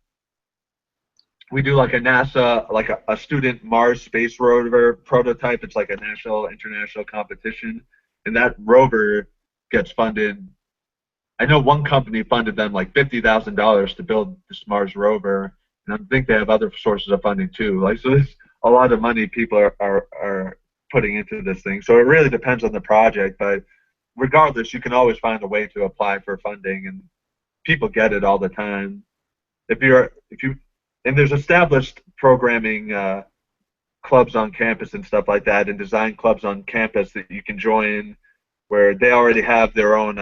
we do like a NASA like a student Mars space rover prototype. It's like a national international competition, and that rover gets funded. I know one company funded them like $50,000 to build this Mars rover, and I think they have other sources of funding too. Like so, there's a lot of money people are putting into this thing. So it really depends on the project, but regardless, you can always find a way to apply for funding, and people get it all the time. If you and there's established programming clubs on campus and stuff like that, and design clubs on campus that you can join, where they already have their own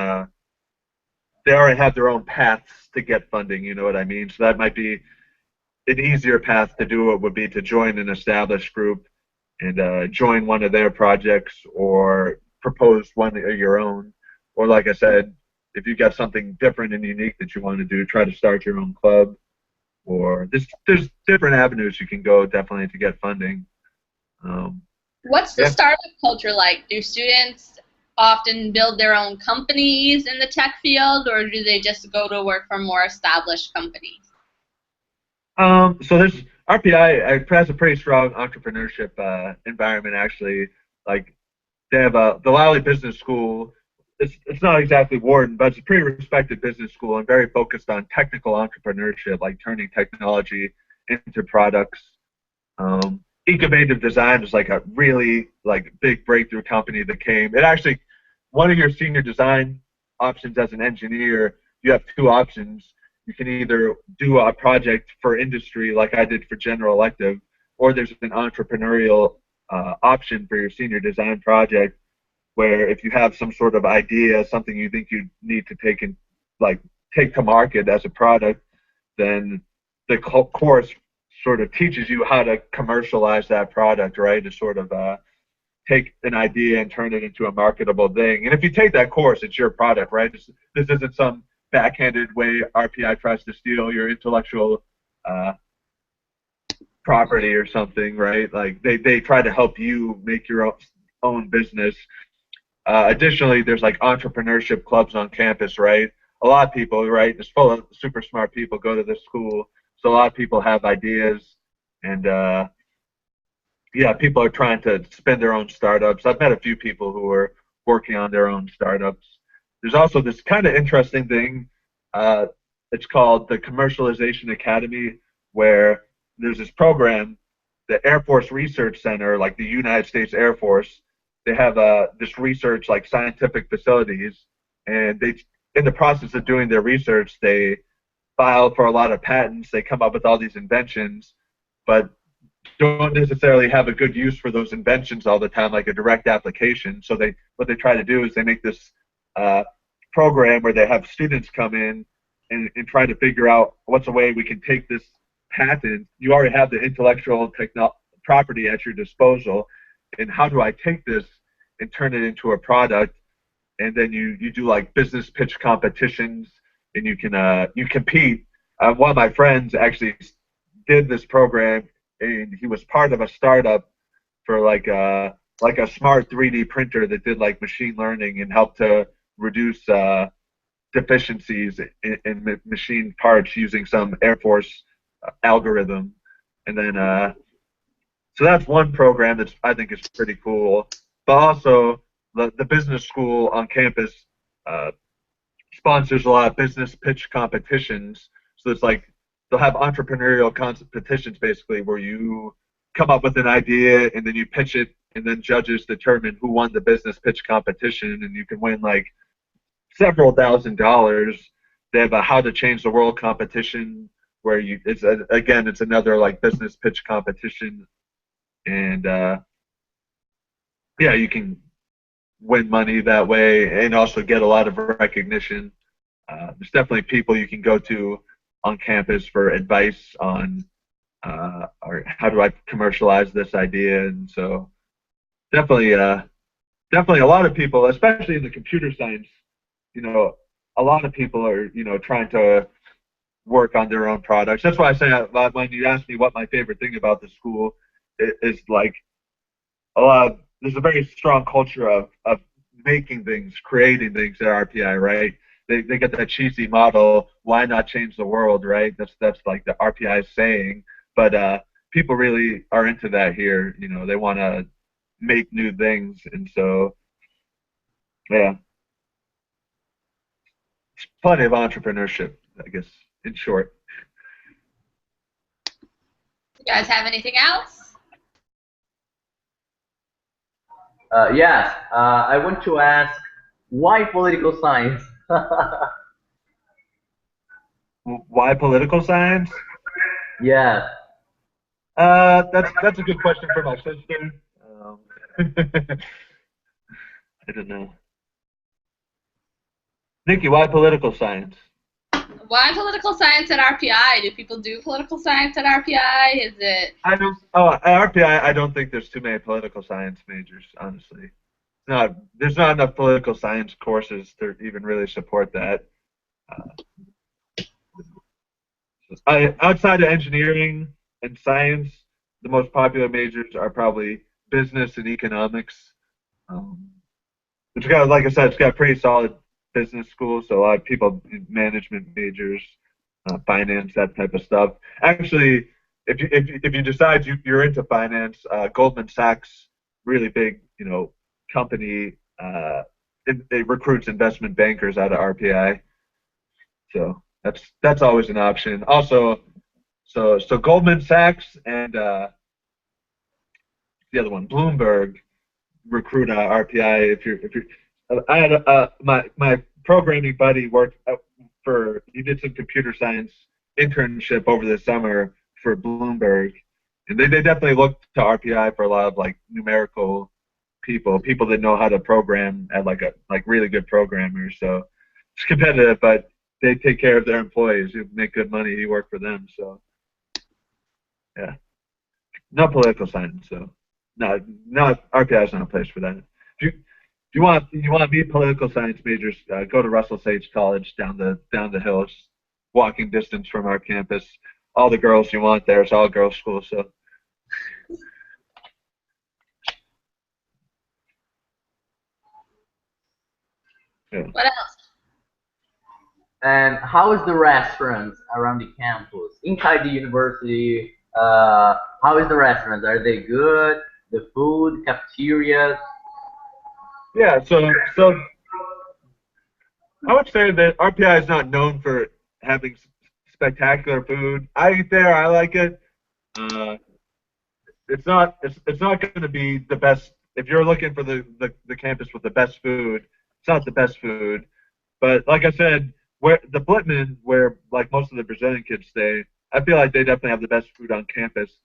paths to get funding. You know what I mean? So that might be an easier path to do it would be to join an established group and join one of their projects or propose one of your own. Or like I said, if you got something different and unique that you want to do, try to start your own club. Or there's different avenues you can go definitely to get funding. What's the Yeah. startup culture like? Do students often build their own companies in the tech field, or do they just go to work for more established companies? So there's RPI has a pretty strong entrepreneurship environment actually. Like they have the Lally Business School. It's not exactly Wharton, but it's a pretty respected business school and very focused on technical entrepreneurship, like turning technology into products. Incubative Design is like a really like big breakthrough company that came. It actually one of your senior design options as an engineer, you have two options. you can either do a project for industry like I did for general elective, or there's an entrepreneurial option for your senior design project where if you have some sort of idea, something you think you need to like take to market as a product, then the course sort of teaches you how to commercialize that product, right? To sort of take an idea and turn it into a marketable thing. And if you take that course, it's your product, right? This isn't some backhanded way RPI tries to steal your intellectual property or something, right? Like they try to help you make your own business. Additionally, there's like entrepreneurship clubs on campus, right? A lot of people, right? It's full of super smart people go to this school, so a lot of people have ideas, and yeah, people are trying to spin their own startups. I've met a few people who are working on their own startups. There's also this kind of interesting thing. It's called the Commercialization Academy, where there's this program, the Air Force Research Center, like the United States Air Force. They have this research, like scientific facilities, and they, in the process of doing their research, they file for a lot of patents. They come up with all these inventions, but don't necessarily have a good use for those inventions all the time, like a direct application. So what they try to do is they make this program where they have students come in and try to figure out what's a way we can take this patent. You already have the intellectual property at your disposal, and how do I take this and turn it into a product? And then you do like business pitch competitions, and you compete. One of my friends actually did this program, and he was part of a startup for like a smart 3D printer that did like machine learning and helped to reduce deficiencies in machine parts using some Air Force algorithm. And then so that's one program that I think is pretty cool. But also the business school on campus sponsors a lot of business pitch competitions. So it's like they'll have entrepreneurial competitions basically where you come up with an idea and then you pitch it, and then judges determine who won the business pitch competition, and you can win like several $1,000s. They have a how to change the world competition where it's another like business pitch competition, and yeah, you can win money that way and also get a lot of recognition. There's definitely people you can go to on campus for advice on or how do I commercialize this idea. And so definitely a lot of people, especially in the computer science, a lot of people are trying to work on their own products. That's why I say when you ask me what my favorite thing about the school is, like there's a very strong culture of making things, creating things at RPI, right? They get that cheesy model, why not change the world, right? That's like the RPI saying, but people really are into that here. They want to make new things, and so yeah, it's plenty of entrepreneurship, I guess, in short. You guys have anything else? Yes, I want to ask, why political science? Why political science? Yes. That's a good question for my sister. I don't know. Nikki, why political science? Why political science at RPI? Do people do political science at RPI? Is it? I don't. Oh, at RPI, I don't think there's too many political science majors, honestly. There's not enough political science courses to even really support that. Outside of engineering and science, the most popular majors are probably business and economics. It's got, like I said, it's got pretty solid business schools, so a lot of people do management majors, finance, that type of stuff. Actually, if you decide you're into finance, Goldman Sachs, really big, company, it recruits investment bankers out of RPI. So that's always an option. Also, so Goldman Sachs and the other one, Bloomberg, recruit RPI. I had my programming buddy worked he did some computer science internship over the summer for Bloomberg, and they definitely look to RPI for a lot of like numerical people that know how to program at like really good programmers. So it's competitive, but they take care of their employees. You make good money, you work for them. So yeah, not political science. So not RPI is not a place for that. If you want to be political science majors, go to Russell Sage College down the hill. It's walking distance from our campus. All the girls you want there. It's all girls school. So. Yeah. What else? And how is the restaurants around the campus, inside the university? How is the restaurants? Are they good? The food, cafeterias? Yeah, so I would say that RPI is not known for having spectacular food. I eat there, I like it. It's not going to be the best if you're looking for the campus with the best food. It's not the best food, but like I said, where the Blitman, where like most of the Brazilian kids stay, I feel like they definitely have the best food on campus.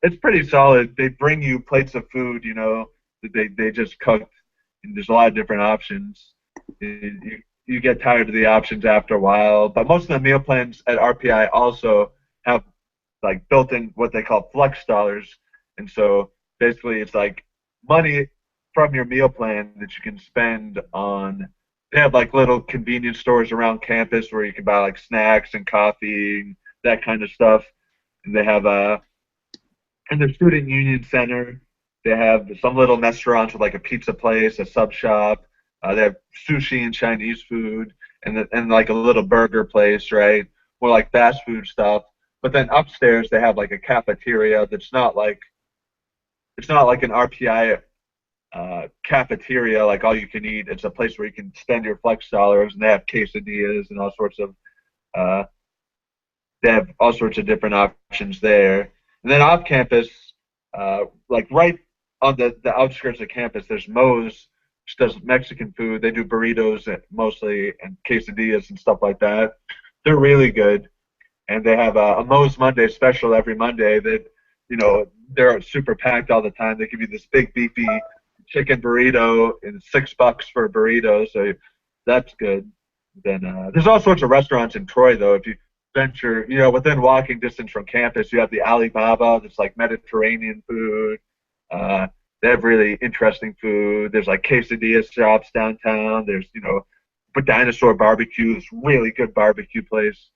It's pretty solid. They bring you plates of food, that they just cooked, and there's a lot of different options. You get tired of the options after a while, but most of the meal plans at RPI also have like built-in what they call flex dollars, and so basically it's like money from your meal plan that you can spend on. They have like little convenience stores around campus where you can buy like snacks and coffee, that kind of stuff. And they have in the student union center, they have some little restaurants with like a pizza place, a sub shop. They have sushi and Chinese food, and like a little burger place, right? More like fast food stuff. But then upstairs they have like a cafeteria that's not like an RPI cafeteria, like all you can eat. It's a place where you can spend your flex dollars, and they have quesadillas and all sorts of they have all sorts of different options there. And then off campus, like right on the outskirts of campus, there's Moe's, which does Mexican food. They do burritos mostly and quesadillas and stuff like that. They're really good, and they have a Moe's Monday special every Monday that they're super packed all the time. They give you this big beefy chicken burrito and $6 for a burrito, so that's good. Then there's all sorts of restaurants in Troy though. If you venture, within walking distance from campus, you have the Alibaba that's like Mediterranean food. They have really interesting food. There's like quesadilla shops downtown. There's Dinosaur Barbecue, this really good barbecue place.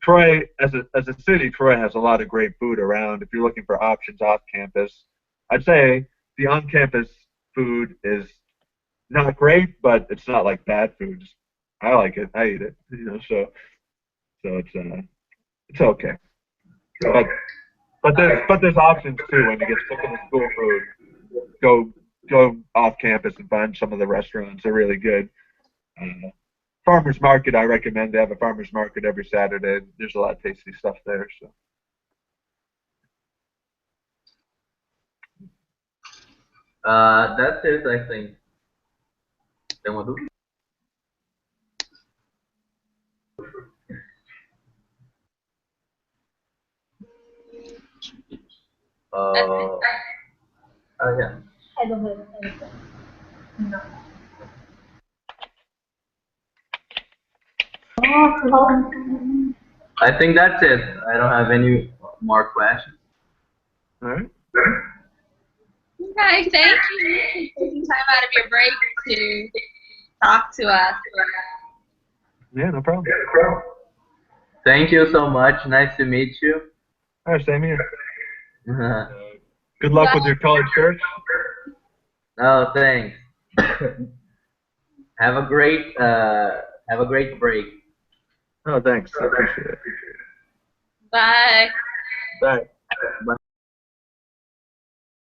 Troy, as a city, Troy has a lot of great food around. If you're looking for options off campus, I'd say the on-campus food is not great, but it's not like bad food. I like it. I eat it. So it's okay. But there's options too when you get sick of the school food. Go off campus and find some of the restaurants. They're really good. Farmers market, I recommend. They have a farmers market every Saturday. There's a lot of tasty stuff there. So. That's it, I think. Tem uma dúvida? Yeah. I don't have anything. No. I think that's it. I don't have any more questions. All right. Okay, thank you for taking time out of your break to talk to us. Yeah, no problem. Thank you so much. Nice to meet you. All right, same here. Good luck with your college search. Oh, thanks. Have a great break. Oh, thanks. I appreciate it. Bye. Bye. Bye.